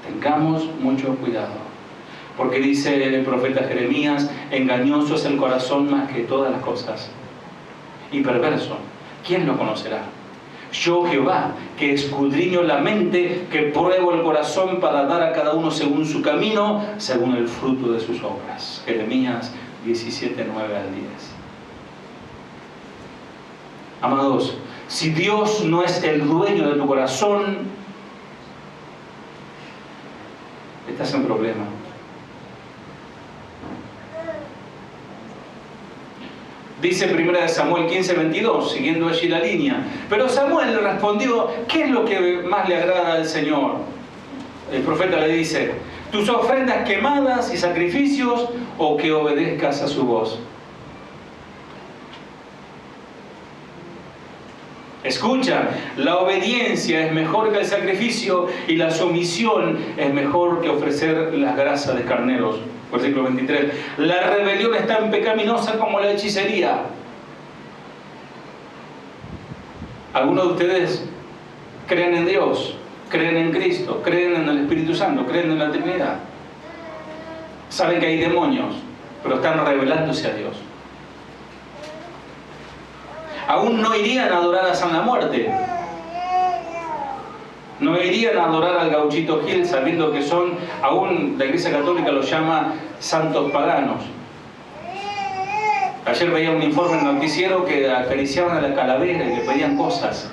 S1: Tengamos mucho cuidado. Porque dice el profeta Jeremías, engañoso es el corazón más que todas las cosas. Y perverso, ¿quién lo conocerá? Yo Jehová, que escudriño la mente, que pruebo el corazón para dar a cada uno según su camino, según el fruto de sus obras. Jeremías 17, 9 al 10. Amados, si Dios no es el dueño de tu corazón, estás en problema. Dice 1 Samuel 15, 22, siguiendo allí la línea. Pero Samuel le respondió, ¿qué es lo que más le agrada al Señor? El profeta le dice, tus ofrendas quemadas y sacrificios, o que obedezcas a su voz. Escucha, la obediencia es mejor que el sacrificio y la sumisión es mejor que ofrecer las grasas de carneros. Versículo 23. La rebelión es tan pecaminosa como la hechicería. ¿Algunos de ustedes creen en Dios? ¿Creen en Cristo? ¿Creen en el Espíritu Santo? ¿Creen en la Trinidad? Saben que hay demonios, pero están rebelándose a Dios. Aún no irían a adorar a San la Muerte. No irían a adorar al Gauchito Gil sabiendo que son, aún la Iglesia Católica los llama santos paganos. Ayer veía un informe en el noticiero que acariciaban a la calavera y le pedían cosas.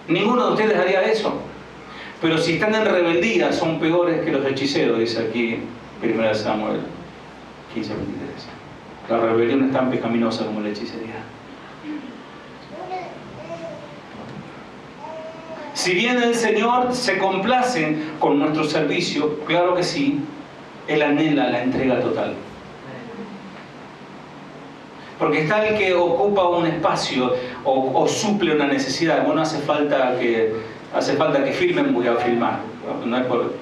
S1: Ninguno de ustedes haría eso. Pero si están en rebeldía son peores que los hechiceros, dice aquí 1 Samuel 15, 23. La rebelión es tan pecaminosa como la hechicería. Si bien el Señor se complace con nuestro servicio, claro que sí, Él anhela la entrega total. Porque está el que ocupa un espacio o suple una necesidad. Bueno, hace falta que filmen, voy a filmar. No es por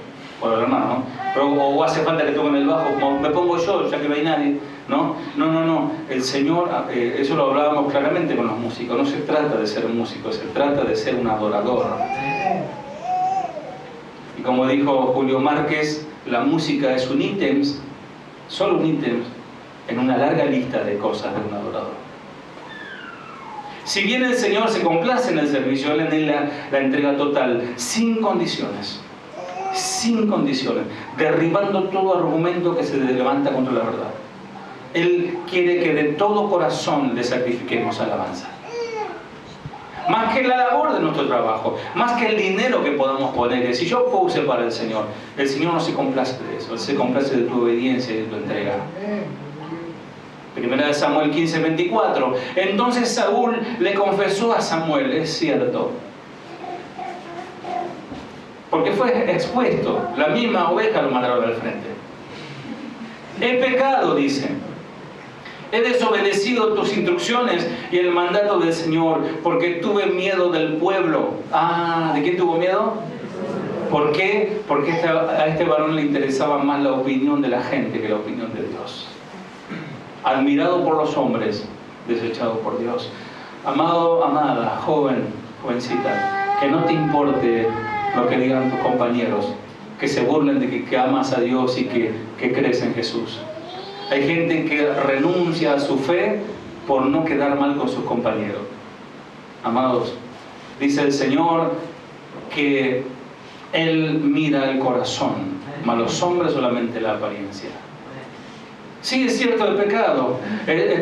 S1: el hermano, ¿no? Pero, o hace falta que toquen el bajo, como me pongo yo, ya que no hay nadie. No. El Señor, eso lo hablábamos claramente con los músicos. No se trata de ser músico, se trata de ser un adorador. Y como dijo Julio Márquez, la música es un ítem, solo un ítem, en una larga lista de cosas de un adorador. Si bien el Señor se complace en el servicio, Él anhela la entrega total, sin condiciones, derribando todo argumento que se levanta contra la verdad. Él quiere que de todo corazón le sacrifiquemos alabanza. Más que la labor de nuestro trabajo, más que el dinero que podamos poner. Si yo puse para el Señor no se complace de eso, Él se complace de tu obediencia y de tu entrega. 1 Samuel 15, 24. Entonces Saúl le confesó a Samuel, es cierto, porque fue expuesto, la misma oveja lo mandaron al frente. He pecado, dice. He desobedecido tus instrucciones y el mandato del Señor, porque tuve miedo del pueblo. ¿De quién tuvo miedo? ¿Por qué? Porque a este varón le interesaba más la opinión de la gente que la opinión de Dios. Admirado por los hombres, desechado por Dios. Amado, amada, joven, jovencita, que no te importe lo que digan tus compañeros, que se burlen de que amas a Dios y que crees en Jesús. Hay gente que renuncia a su fe por no quedar mal con sus compañeros. Amados, dice el Señor que Él mira el corazón, mas los hombres solamente la apariencia. Sí, es cierto el pecado.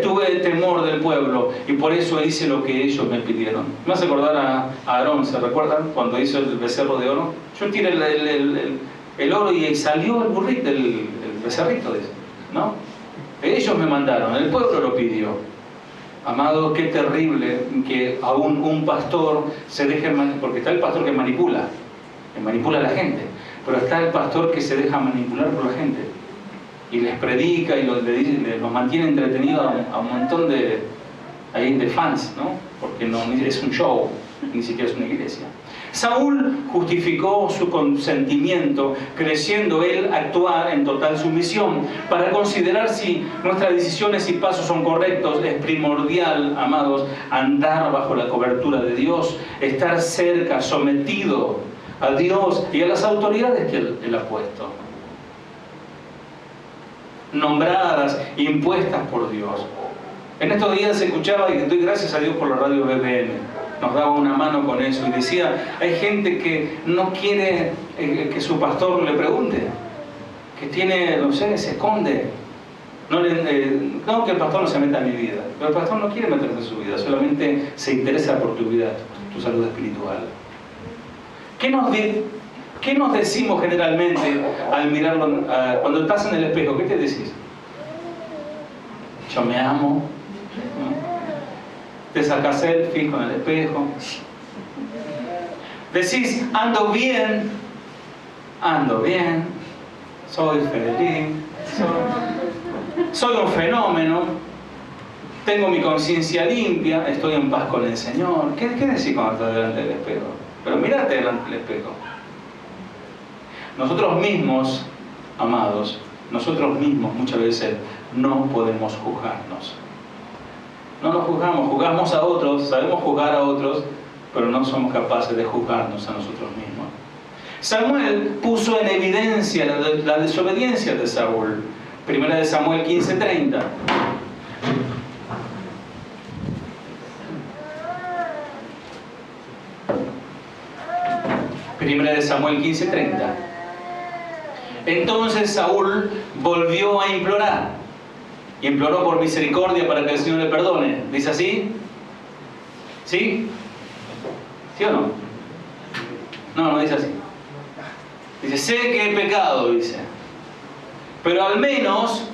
S1: Tuve el temor del pueblo y por eso hice lo que ellos me pidieron. Me hace acordar a Aarón, ¿se recuerdan? Cuando hizo el becerro de oro. Yo tiré el oro y salió el burrito, el becerrito, ¿no? Ellos me mandaron, el pueblo lo pidió. Amado, qué terrible que aún un pastor se deje, porque está el pastor que manipula a la gente, pero está el pastor que se deja manipular por la gente y les predica y los mantiene entretenidos a un montón de fans, ¿no? Porque no es un show, ni siquiera es una iglesia. Saúl justificó su consentimiento, creyendo él actuar en total sumisión. Para considerar si nuestras decisiones y pasos son correctos, es primordial, amados, andar bajo la cobertura de Dios, estar cerca, sometido a Dios y a las autoridades que Él ha puesto, nombradas, impuestas por Dios. En estos días se escuchaba, y doy gracias a Dios por la radio BBN, nos daba una mano con eso y decía, hay gente que no quiere que su pastor le pregunte, que tiene, no sé, se esconde. No que el pastor no se meta en mi vida, pero el pastor no quiere meterse en su vida, solamente se interesa por tu vida, tu salud espiritual. ¿Qué nos decimos generalmente al mirarlo? Cuando estás en el espejo, ¿qué te decís? Yo me amo. Te sacas selfie con el espejo. Decís, ando bien, soy feliz, soy un fenómeno, tengo mi conciencia limpia, estoy en paz con el Señor. ¿Qué decís cuando estás delante del espejo? Pero mirate delante del espejo. Nosotros mismos, amados, nosotros mismos muchas veces no podemos juzgarnos. No nos juzgamos a otros, sabemos juzgar a otros, pero no somos capaces de juzgarnos a nosotros mismos. Samuel puso en evidencia la desobediencia de Saúl. Primera de Samuel 15:30. Primera de Samuel 15:30. Entonces Saúl volvió a implorar. Y imploró por misericordia para que el Señor le perdone. ¿Dice así? ¿Sí? ¿Sí o no? No dice así. Dice, sé que he pecado, dice. Pero al menos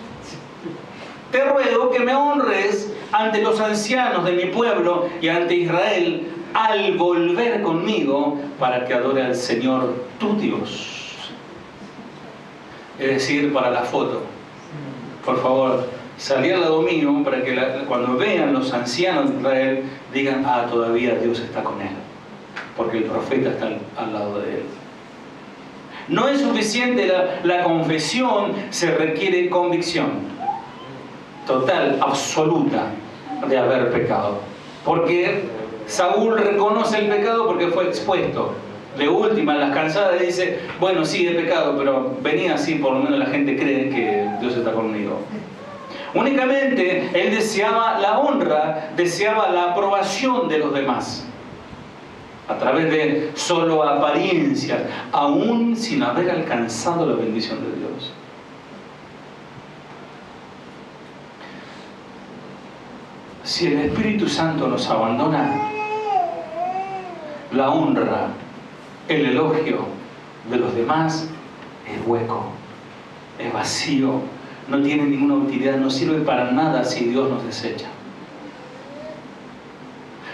S1: te ruego que me honres ante los ancianos de mi pueblo y ante Israel al volver conmigo para que adore al Señor tu Dios. Es decir, para la foto. Por favor, salí al lado mío para que cuando vean los ancianos de Israel digan, todavía Dios está con él, porque el profeta está al lado de él. No es suficiente la confesión, se requiere convicción total, absoluta de haber pecado, porque Saúl reconoce el pecado porque fue expuesto. De última, en las cansadas dice, bueno, sí, he pecado, pero venía así, por lo menos la gente cree que Dios está conmigo. Únicamente él deseaba la honra, deseaba la aprobación de los demás, a través de solo apariencias, aún sin haber alcanzado la bendición de Dios. Si el Espíritu Santo nos abandona, la honra, el elogio de los demás es hueco, es vacío, no tiene ninguna utilidad, no sirve para nada si Dios nos desecha.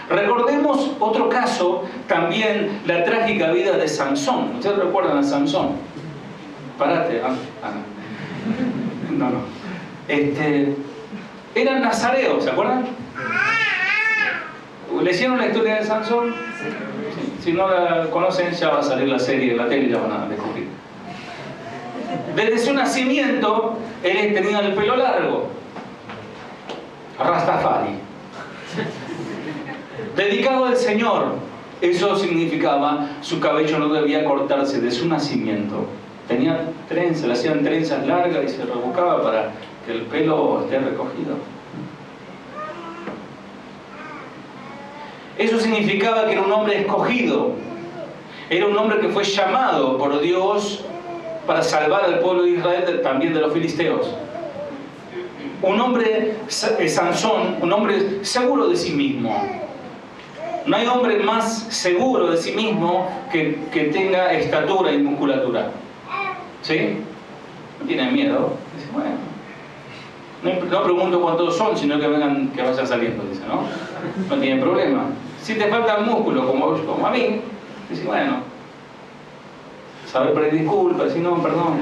S1: Recordemos otro caso, también la trágica vida de Sansón. ¿Ustedes recuerdan a Sansón? Parate, Ana. No. Era nazareo, ¿se acuerdan? ¿Le hicieron la historia de Sansón? Si no la conocen, ya va a salir la serie en la tele y ya van a descubrir. Desde su nacimiento, él tenía el pelo largo. Rastafari. Dedicado al Señor. Eso significaba, su cabello no debía cortarse de su nacimiento. Tenía trenzas, le hacían trenzas largas y se rebuscaba para que el pelo esté recogido. Eso significaba que era un hombre escogido. Era un hombre que fue llamado por Dios para salvar al pueblo de Israel también de los filisteos. Un hombre, Sansón, un hombre seguro de sí mismo. No hay hombre más seguro de sí mismo que tenga estatura y musculatura. ¿Sí? No tiene miedo. Dice, bueno, no pregunto cuántos son, sino que vengan, que vayan saliendo, dice, ¿no? No tiene problema. Si te faltan músculos, como a mí, dice, bueno, saber pedir disculpas, si no, perdón.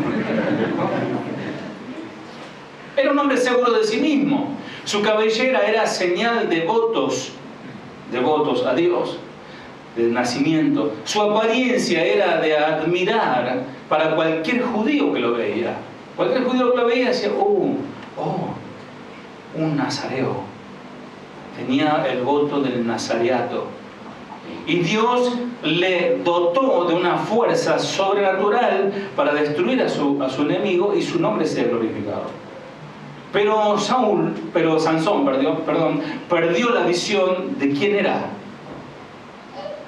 S1: Era un hombre seguro de sí mismo. Su cabellera era señal de votos a Dios, de nacimiento. Su apariencia era de admirar para cualquier judío que lo veía. Cualquier judío que lo veía decía, un nazareo. Tenía el voto del nazareato. Y Dios le dotó de una fuerza sobrenatural para destruir a su enemigo y su nombre sea glorificado. Pero Sansón perdió la visión de quién era.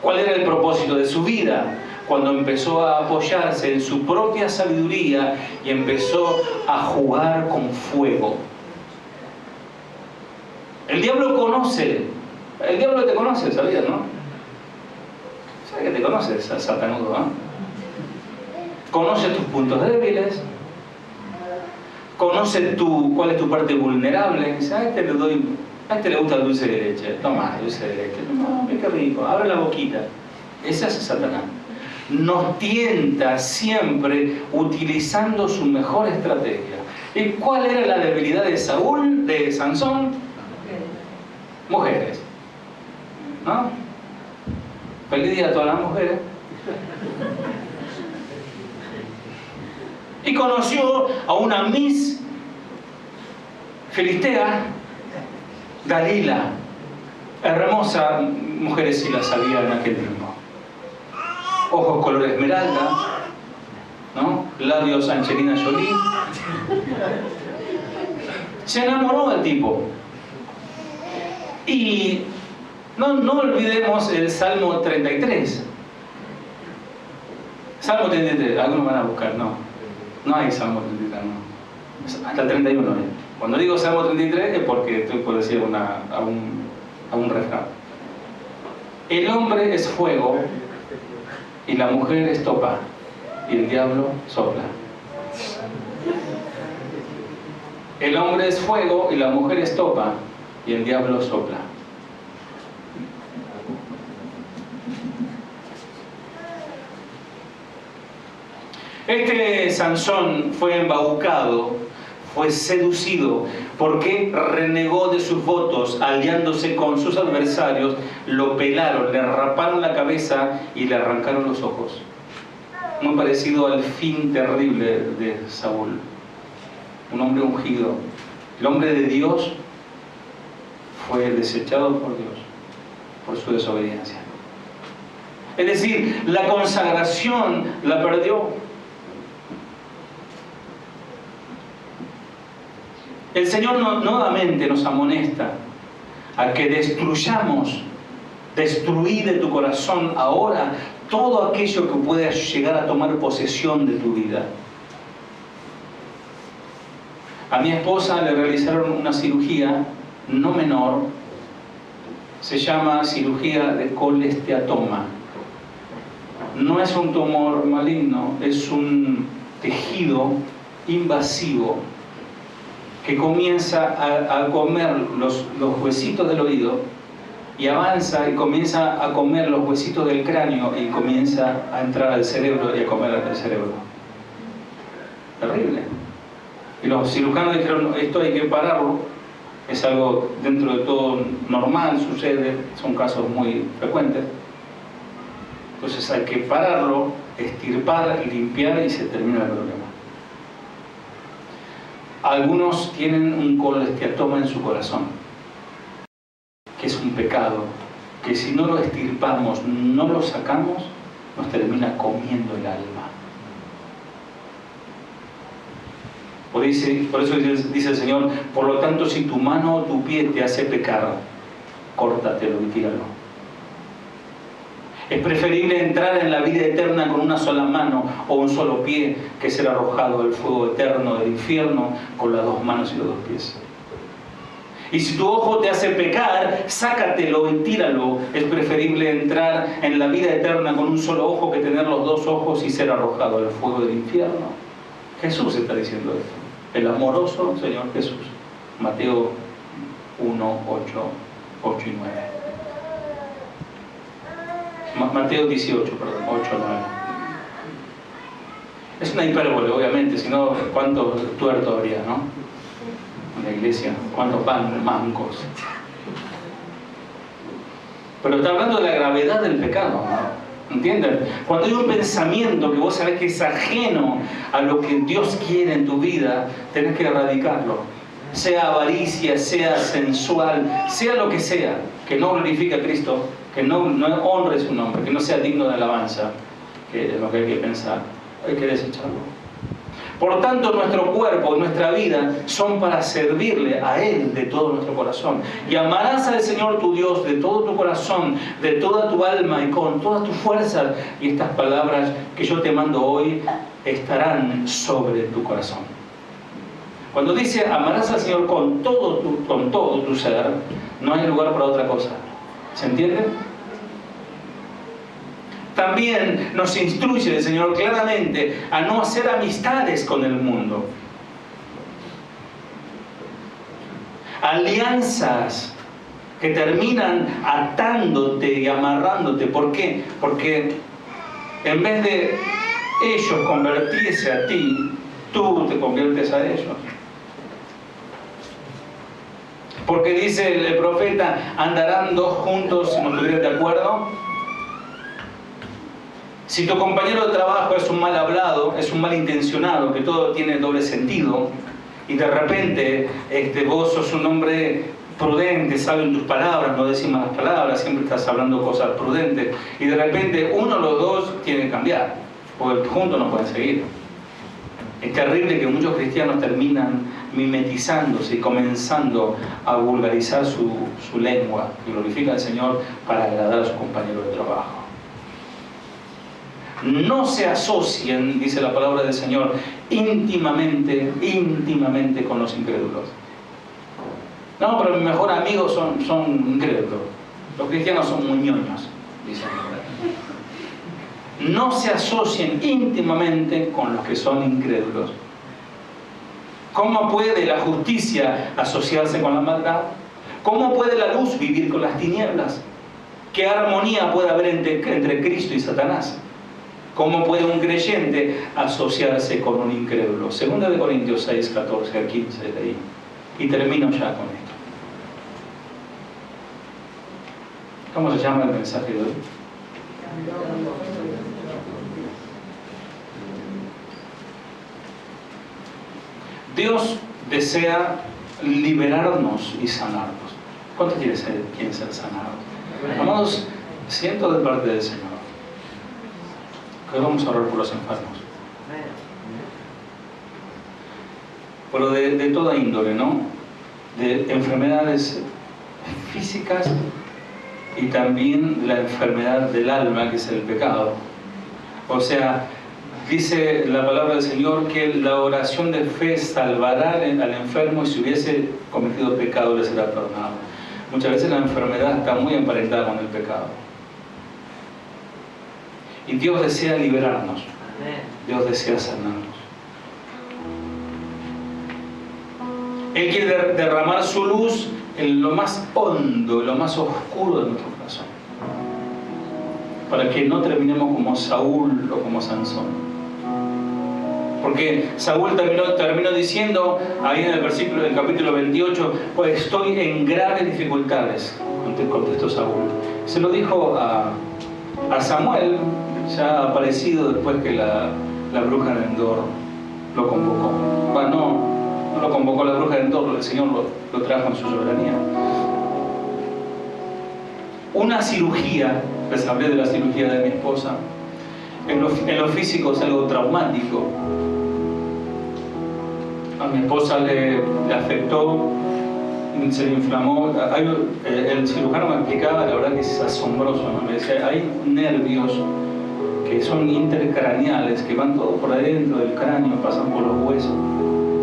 S1: ¿Cuál era el propósito de su vida? Cuando empezó a apoyarse en su propia sabiduría y empezó a jugar con fuego. El diablo te conoce, ¿sabías, no? ¿Sabes que te conoces, satanudo, no? Conoce tus puntos débiles. Conoce cuál es tu parte vulnerable. Dice, a este le gusta el dulce de leche. Toma, dulce de leche. No, qué rico. Abre la boquita. Ese es Satanás. Nos tienta siempre utilizando su mejor estrategia. ¿Y cuál era la debilidad de Sansón? Mujeres. ¿No? Feliz día a todas las mujeres. Y conoció a una Miss Filistea, Dalila, hermosa, mujeres si la sabían en aquel tiempo. Ojos color esmeralda, ¿no? Labios Angelina Jolie. Se enamoró del tipo. Y no olvidemos el Salmo 33. Salmo 33, algunos van a buscar, no hay Salmo 33, no. Hasta el 31. Cuando digo Salmo 33 es porque estoy por decir a un refrán. El hombre es fuego y la mujer es topa y el diablo sopla. El hombre es fuego y la mujer es topa y el diablo sopla. Este Sansón fue embaucado, fue seducido, porque renegó de sus votos, aliándose con sus adversarios, lo pelaron, le raparon la cabeza y le arrancaron los ojos. Muy parecido al fin terrible de Saúl, un hombre ungido. El hombre de Dios fue desechado por Dios, por su desobediencia. Es decir, la consagración la perdió. El Señor nuevamente nos amonesta a que destruí de tu corazón ahora todo aquello que pueda llegar a tomar posesión de tu vida. A mi esposa le realizaron una cirugía no menor, se llama cirugía de colesteatoma. No es un tumor maligno, es un tejido invasivo que comienza a comer los huesitos del oído y avanza y comienza a comer los huesitos del cráneo y comienza a entrar al cerebro y a comer el cerebro. Terrible. Y los cirujanos dijeron, esto hay que pararlo, es algo dentro de todo normal, sucede, son casos muy frecuentes. Entonces hay que pararlo, extirpar, limpiar y se termina el problema. Algunos tienen un colesteatoma en su corazón, que es un pecado, que si no lo extirpamos, no lo sacamos, nos termina comiendo el alma. Por eso dice el Señor, por lo tanto, si tu mano o tu pie te hace pecar, córtatelo y tíralo. Es preferible entrar en la vida eterna con una sola mano o un solo pie que ser arrojado al fuego eterno del infierno con las dos manos y los dos pies. Y si tu ojo te hace pecar, sácatelo y tíralo. Es preferible entrar en la vida eterna con un solo ojo que tener los dos ojos y ser arrojado al fuego del infierno. Jesús está diciendo esto. El amoroso Señor Jesús. Mateo 1, 8 y 9. Mateo 18, perdón, 8 a 9. Es una hipérbole, obviamente, si no, ¿cuántos tuertos habría, no? En la iglesia, ¿cuántos mancos? Pero está hablando de la gravedad del pecado, ¿no? ¿Entienden? Cuando hay un pensamiento que vos sabés que es ajeno a lo que Dios quiere en tu vida, tenés que erradicarlo. Sea avaricia, sea sensual, sea lo que sea, que no glorifique a Cristo, que no honre su nombre, que no sea digno de alabanza, que es lo que hay que pensar, hay que desecharlo. Por tanto, nuestro cuerpo, nuestra vida, son para servirle a Él de todo nuestro corazón. Y amarás al Señor tu Dios de todo tu corazón, de toda tu alma y con todas tus fuerzas. Y estas palabras que yo te mando hoy estarán sobre tu corazón. Cuando dice amarás al Señor con todo tu ser, no hay lugar para otra cosa. ¿Se entiende? También nos instruye el Señor claramente a no hacer amistades con el mundo. Alianzas que terminan atándote y amarrándote. ¿Por qué? Porque en vez de ellos convertirse a ti, tú te conviertes a ellos. Porque dice el profeta, andarán dos juntos si no estuvieran de acuerdo. Si tu compañero de trabajo es un mal hablado, es un mal intencionado, que todo tiene doble sentido, y de repente vos sos un hombre prudente, sabes tus palabras, no decís malas palabras, siempre estás hablando cosas prudentes, y de repente uno o los dos tienen que cambiar, porque juntos no pueden seguir. Es terrible que muchos cristianos terminan mimetizándose y comenzando a vulgarizar su lengua, y glorifican al Señor para agradar a su compañero de trabajo. No se asocien, dice la palabra del Señor, íntimamente con los incrédulos. No, pero mi mejor amigo son incrédulos. Los cristianos son muy ñoños, dice la palabra. No se asocien íntimamente con los que son incrédulos. ¿Cómo puede la justicia asociarse con la maldad? ¿Cómo puede la luz vivir con las tinieblas? ¿Qué armonía puede haber entre Cristo y Satanás? ¿Cómo puede un creyente asociarse con un incrédulo? 2 Corintios 6, 14 a 15 de ahí. Y termino ya con esto. ¿Cómo se llama el mensaje de hoy? Dios desea liberarnos y sanarnos. ¿Cuántos quieren ser sanados? Amados, siento de parte del Señor. Hoy vamos a orar por los enfermos. Pero de toda índole, ¿no? De enfermedades físicas y también la enfermedad del alma, que es el pecado. O sea, dice la palabra del Señor que la oración de fe salvará al enfermo y si hubiese cometido pecado le será perdonado. Muchas veces la enfermedad está muy emparentada con el pecado. Y Dios desea liberarnos. Dios desea sanarnos. Él quiere derramar su luz en lo más hondo, en lo más oscuro de nuestro corazón. Para que no terminemos como Saúl o como Sansón. Porque Saúl terminó diciendo, ahí en el capítulo 28, pues estoy en graves dificultades, contestó Saúl. Se lo dijo a a Samuel, ya ha aparecido después que la bruja de Endor lo convocó. Bueno, no lo convocó la bruja de Endor, el Señor lo trajo en su soberanía. Una cirugía, les hablé de la cirugía de mi esposa, en lo físico es algo traumático. A mi esposa le afectó, se le inflamó. El cirujano me explicaba, la verdad que es asombroso, ¿no? Me decía, hay nervios que son intercraneales, que van todo por adentro del cráneo, pasan por los huesos.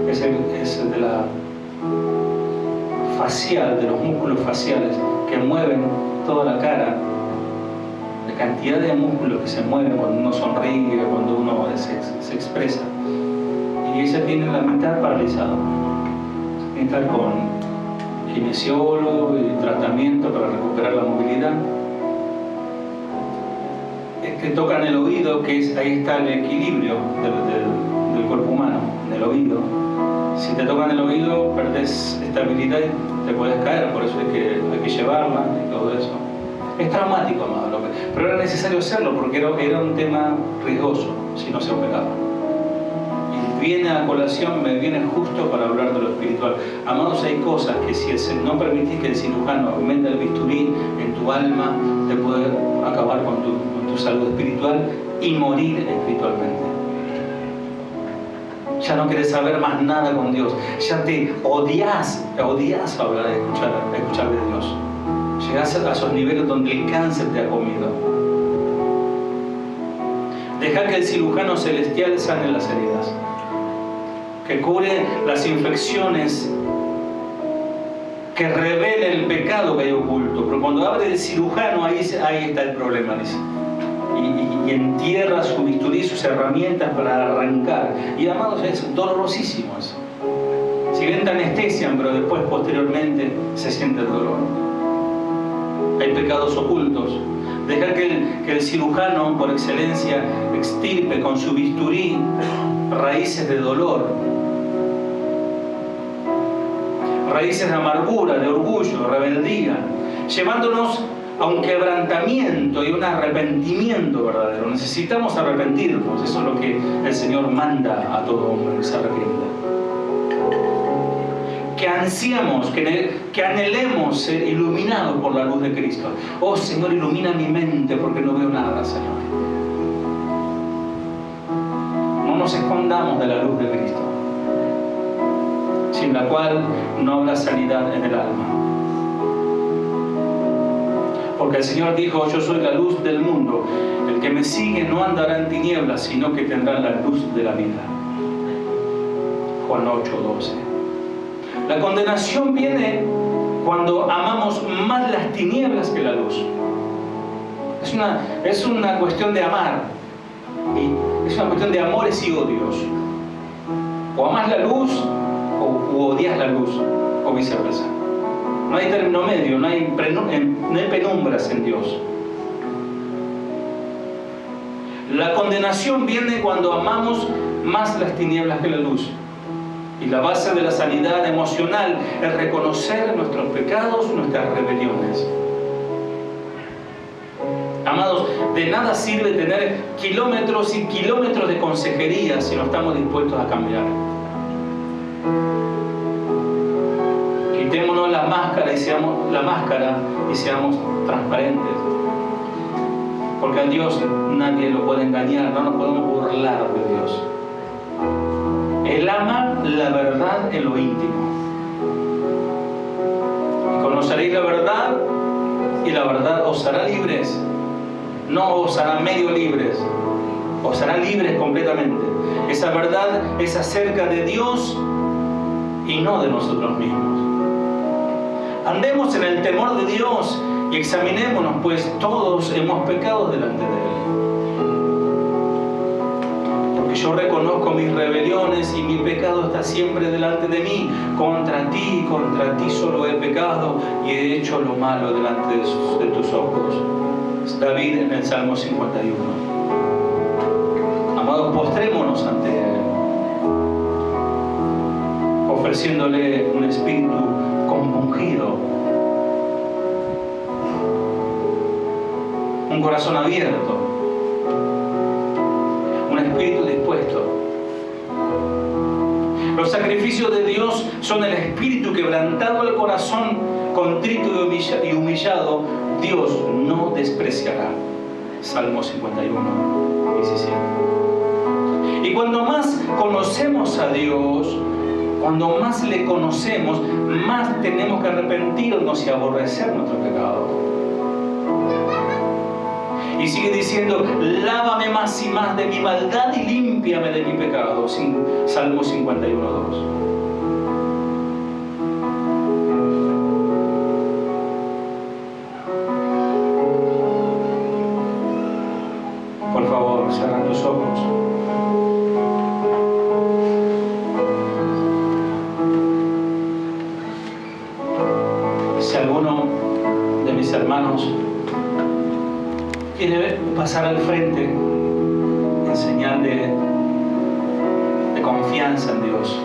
S1: Es el de la facial, de los músculos faciales que mueven toda la cara, la cantidad de músculos que se mueven cuando uno sonríe, cuando uno se expresa. Y ella tiene la mitad paralizada. Tiene que estar con kinesiólogo y tratamiento para recuperar la movilidad. Te tocan el oído, que ahí está el equilibrio del cuerpo humano, en el oído. Si te tocan el oído, perdés estabilidad y te puedes caer, por eso hay que llevarla y todo eso. Es traumático, amado, pero era necesario hacerlo porque era un tema riesgoso si no se operaba. Y viene a colación, me viene justo para hablar de lo espiritual. Amados, hay cosas que si no permitís que el cirujano meta el bisturí en tu alma, te puede acabar con tu salud espiritual y morir espiritualmente. Ya no querés saber más nada con Dios. Ya te odias hablar de escuchar de Dios. Llegás a esos niveles donde el cáncer te ha comido. Deja que el cirujano celestial sane las heridas, que cure las infecciones, que revele el pecado que hay oculto. Pero cuando abre el cirujano, ahí está el problema, dice. Y entierra su bisturí, sus herramientas para arrancar. Y amados, es dolorosísimo eso. Si bien te anestesian, pero después, posteriormente, se siente el dolor. Hay pecados ocultos. Deja que el cirujano, por excelencia, extirpe con su bisturí raíces de dolor, raíces de amargura, de orgullo, de rebeldía, llevándonos a un quebrantamiento y un arrepentimiento verdadero. Necesitamos arrepentirnos. Eso es lo que el Señor manda a todo hombre, que se arrepienta. Que ansiamos, que anhelemos ser iluminados por la luz de Cristo. Oh Señor, ilumina mi mente porque no veo nada, Señor. No nos escondamos de la luz de Cristo, sin la cual no habrá sanidad en el alma. Porque el Señor dijo, yo soy la luz del mundo. El que me sigue no andará en tinieblas, sino que tendrá la luz de la vida. Juan 8:12. La condenación viene cuando amamos más las tinieblas que la luz. Es una cuestión de amar. Es una cuestión de amores y odios. O amas la luz o odias la luz, o viceversa. No hay término medio, no hay penumbras en Dios. La condenación viene cuando amamos más las tinieblas que la luz. Y la base de la sanidad emocional es reconocer nuestros pecados, nuestras rebeliones. Amados, de nada sirve tener kilómetros y kilómetros de consejería si no estamos dispuestos a cambiar. Quitémonos la máscara y seamos transparentes. Porque a Dios nadie lo puede engañar, no nos podemos burlar de Dios. Él ama la verdad en lo íntimo. Y conoceréis la verdad, y la verdad os hará libres. No os hará medio libres, os hará libres completamente. Esa verdad es acerca de Dios y no de nosotros mismos. Andemos en el temor de Dios y examinémonos, pues todos hemos pecado delante de Él. Porque yo reconozco mis rebeliones y mi pecado está siempre delante de mí. Contra ti solo he pecado y he hecho lo malo delante de tus ojos. Es David en el Salmo 51. Amados, postrémonos ante Él, ofreciéndole un espíritu compungido. un corazón abierto, un espíritu dispuesto. Los sacrificios de Dios son el espíritu quebrantado, el corazón contrito y humillado. Dios no despreciará. Salmo 51, 17. Y cuando más conocemos a Dios, cuando más le conocemos, más tenemos que arrepentirnos y aborrecer nuestro pecado. Y sigue diciendo, lávame más y más de mi maldad y límpiame de mi pecado. Salmo 51, 2. Por favor, cierra tus ojos. Si alguno de mis hermanos quiere pasar al frente en señal de confianza en Dios,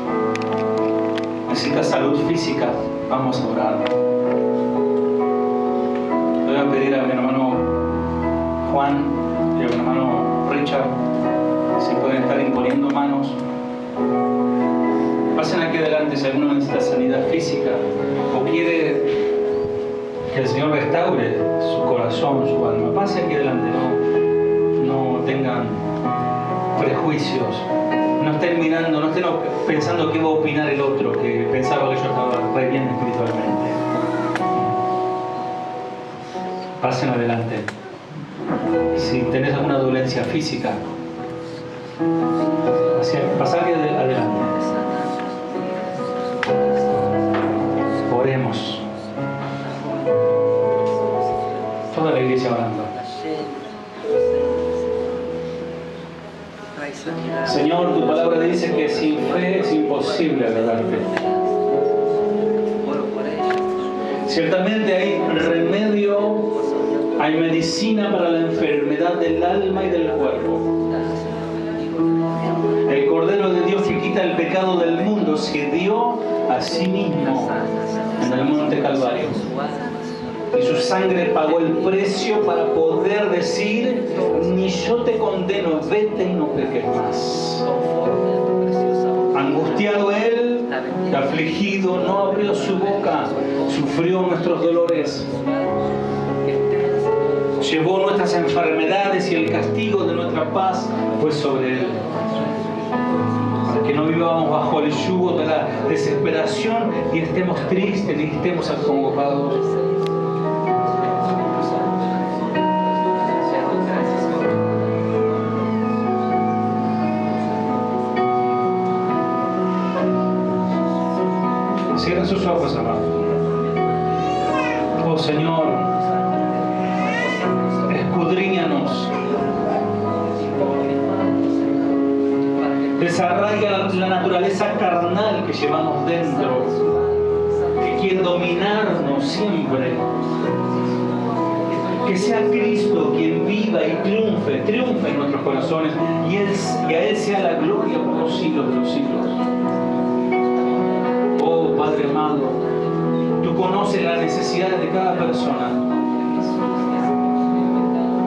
S1: necesita salud física, vamos a orar. Le voy a pedir a mi hermano Juan y a mi hermano Richard si pueden estar imponiendo manos. Pasen aquí adelante si alguno necesita sanidad física o quiere que el Señor restaure su corazón, su alma. Pase aquí adelante, no tengan prejuicios, no estén mirando, no estén pensando qué va a opinar el otro, que pensaba que yo estaba re bien espiritualmente. Pasen adelante. Si tenés alguna dolencia física, pasad aquí adelante. Oremos. Toda la iglesia orando. Señor, tu palabra dice que sin fe es imposible agradarte. Ciertamente hay remedio, hay medicina para la enfermedad del alma y del cuerpo. El Cordero de Dios que quita el pecado del mundo se dio a sí mismo en el monte Calvario. Y su sangre pagó el precio para poder decir, ni yo te condeno, vete y no peques más. Angustiado él, afligido, no abrió su boca, sufrió nuestros dolores. Llevó nuestras enfermedades y el castigo de nuestra paz fue sobre él. Para que no vivamos bajo el yugo de la desesperación y estemos tristes y estemos acongojados. Cierren sus ojos, amado. Oh Señor, escudriñanos. Desarraiga la naturaleza carnal que llevamos dentro, que quiere dominarnos siempre. Que sea Cristo quien viva y triunfe en nuestros corazones y a Él sea la gloria por los siglos de los siglos. Oh Padre amado, Tú conoces las necesidades de cada persona.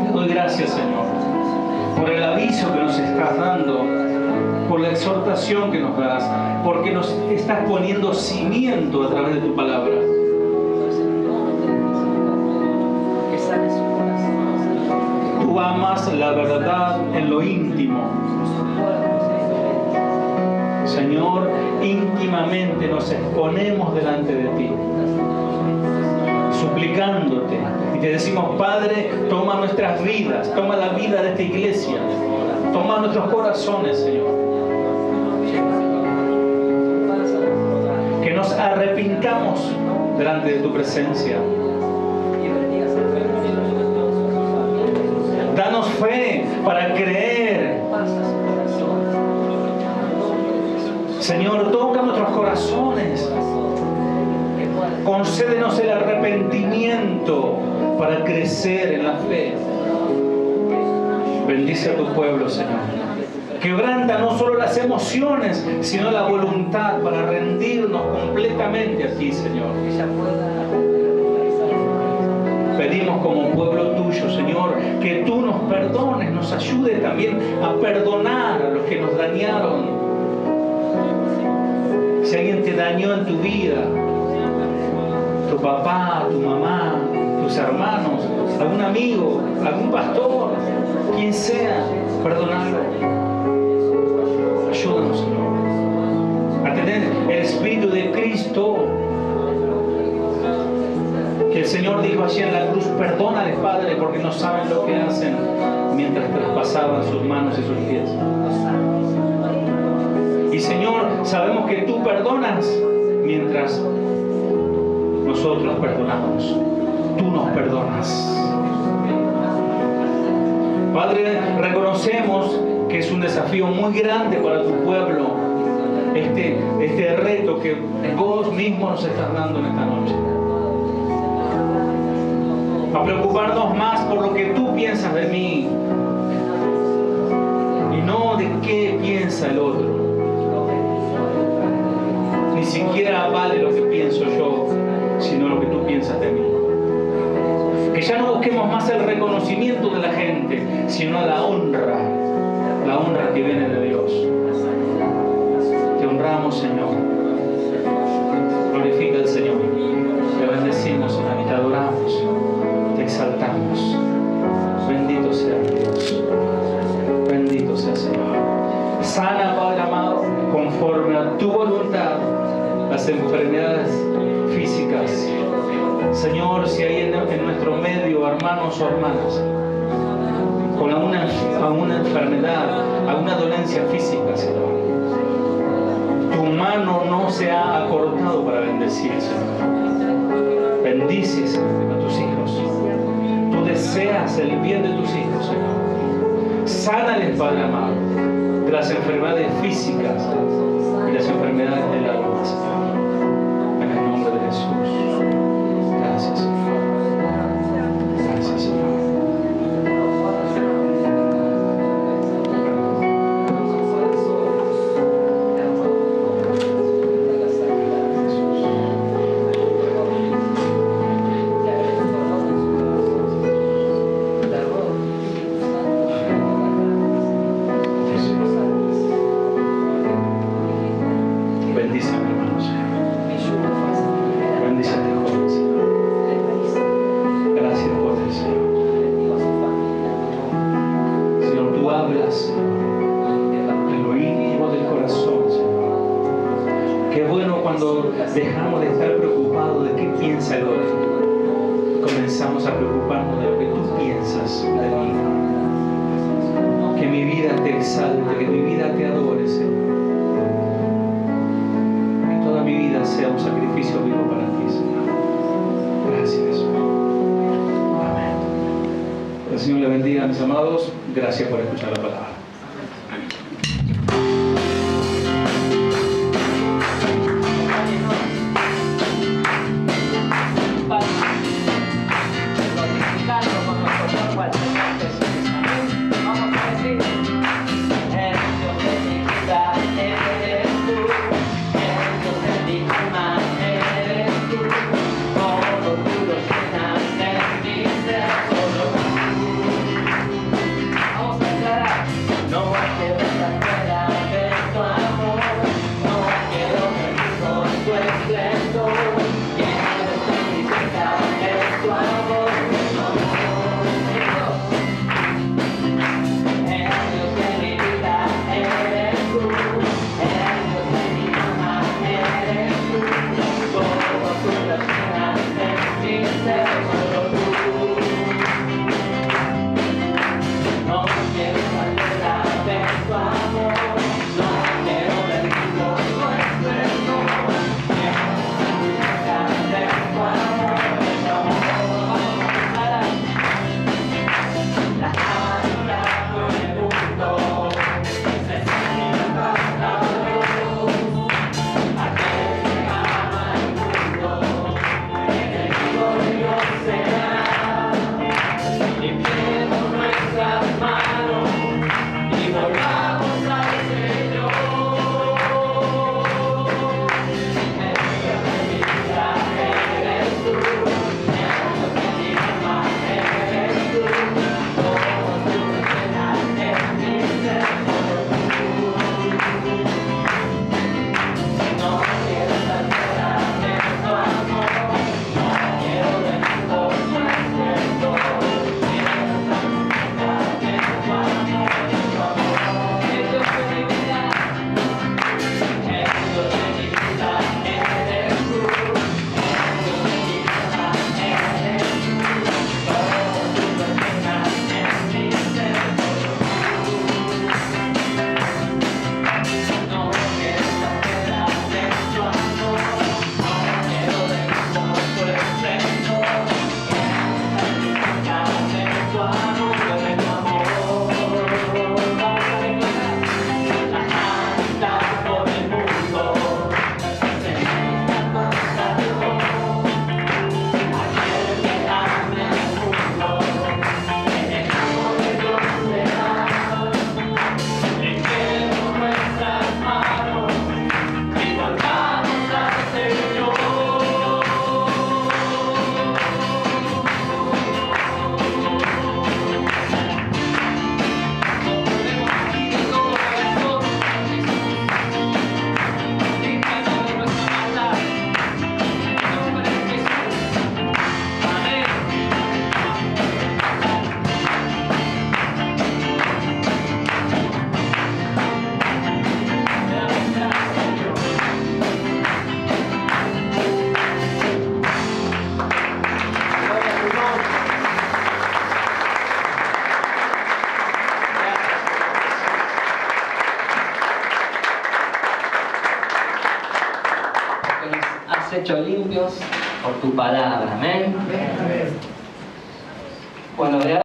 S1: Te doy gracias, Señor, por el aviso que nos estás dando, por la exhortación que nos das, porque nos estás poniendo cimiento a través de Tu palabra. Tú amas la verdad en lo íntimo. Señor, íntimamente nos exponemos delante de Ti, suplicándote, y te decimos, Padre, toma nuestras vidas, toma la vida de esta iglesia, toma nuestros corazones, Señor. Que nos arrepintamos delante de Tu presencia. Danos fe para creer. Señor, toca nuestros corazones. Concédenos el arrepentimiento para crecer en la fe. Bendice a Tu pueblo, Señor. Quebranta no solo las emociones, sino la voluntad para rendirnos completamente a Ti, Señor. Pedimos como pueblo tuyo, Señor, que tú nos perdones, nos ayudes también a perdonar a los que nos dañaron. Si alguien te dañó en tu vida, tu papá, tu mamá, tus hermanos, algún amigo, algún pastor, quien sea, perdonarlo. Ayúdanos, Señor, a tener el Espíritu de Cristo, que el Señor dijo allí en la cruz: perdónales, Padre, porque no saben lo que hacen, mientras traspasaban sus manos y sus pies. Y Señor, sabemos que tú perdonas mientras nosotros perdonamos. Tú nos perdonas. Padre, reconocemos que es un desafío muy grande para tu pueblo, este reto que vos mismo nos estás dando en esta noche. A preocuparnos más por lo que tú piensas de mí y no de qué piensa el otro. Ni siquiera vale lo que pienso yo, sino lo que tú piensas de mí. Que ya no busquemos más el reconocimiento de la gente, sino la honra que viene de Dios. Te honramos, Señor. Glorifica al Señor. Te bendecimos, Señor, y te adoramos. Te exaltamos. Bendito sea Dios. Bendito sea, Señor. Sana, Padre amado, conforme a tu voluntad, las enfermedades físicas. Señor, si hay en nuestro medio hermanos o hermanas con alguna enfermedad, alguna dolencia física, Señor, tu mano no se ha acortado para bendecir, Señor. Bendice, Señor, a tus hijos. Tú deseas el bien de tus hijos, Señor. Sánales, Padre amado, de las enfermedades físicas y las enfermedades del alma, Señor. En el nombre de Jesús. Gracias, Señor. Gracias, Señor. Bendice a mi hermano, Señor. Bendice a este joven, Señor. Gracias por él, Señor. Señor, tú hablas, Señor, en lo íntimo del corazón, Señor. Qué bueno cuando dejamos de estar preocupados de qué piensa el otro. Comenzamos a preocuparnos de lo que tú piensas de mí. Que mi vida te exalte, que mi vida te adore, Señor. Mi vida sea un sacrificio vivo para ti, Señor. Gracias. Amén. El Señor le bendiga, mis amados. Gracias por escuchar la palabra.
S5: Vamos a declarar. has hecho limpios por tu palabra. Amén. Bueno,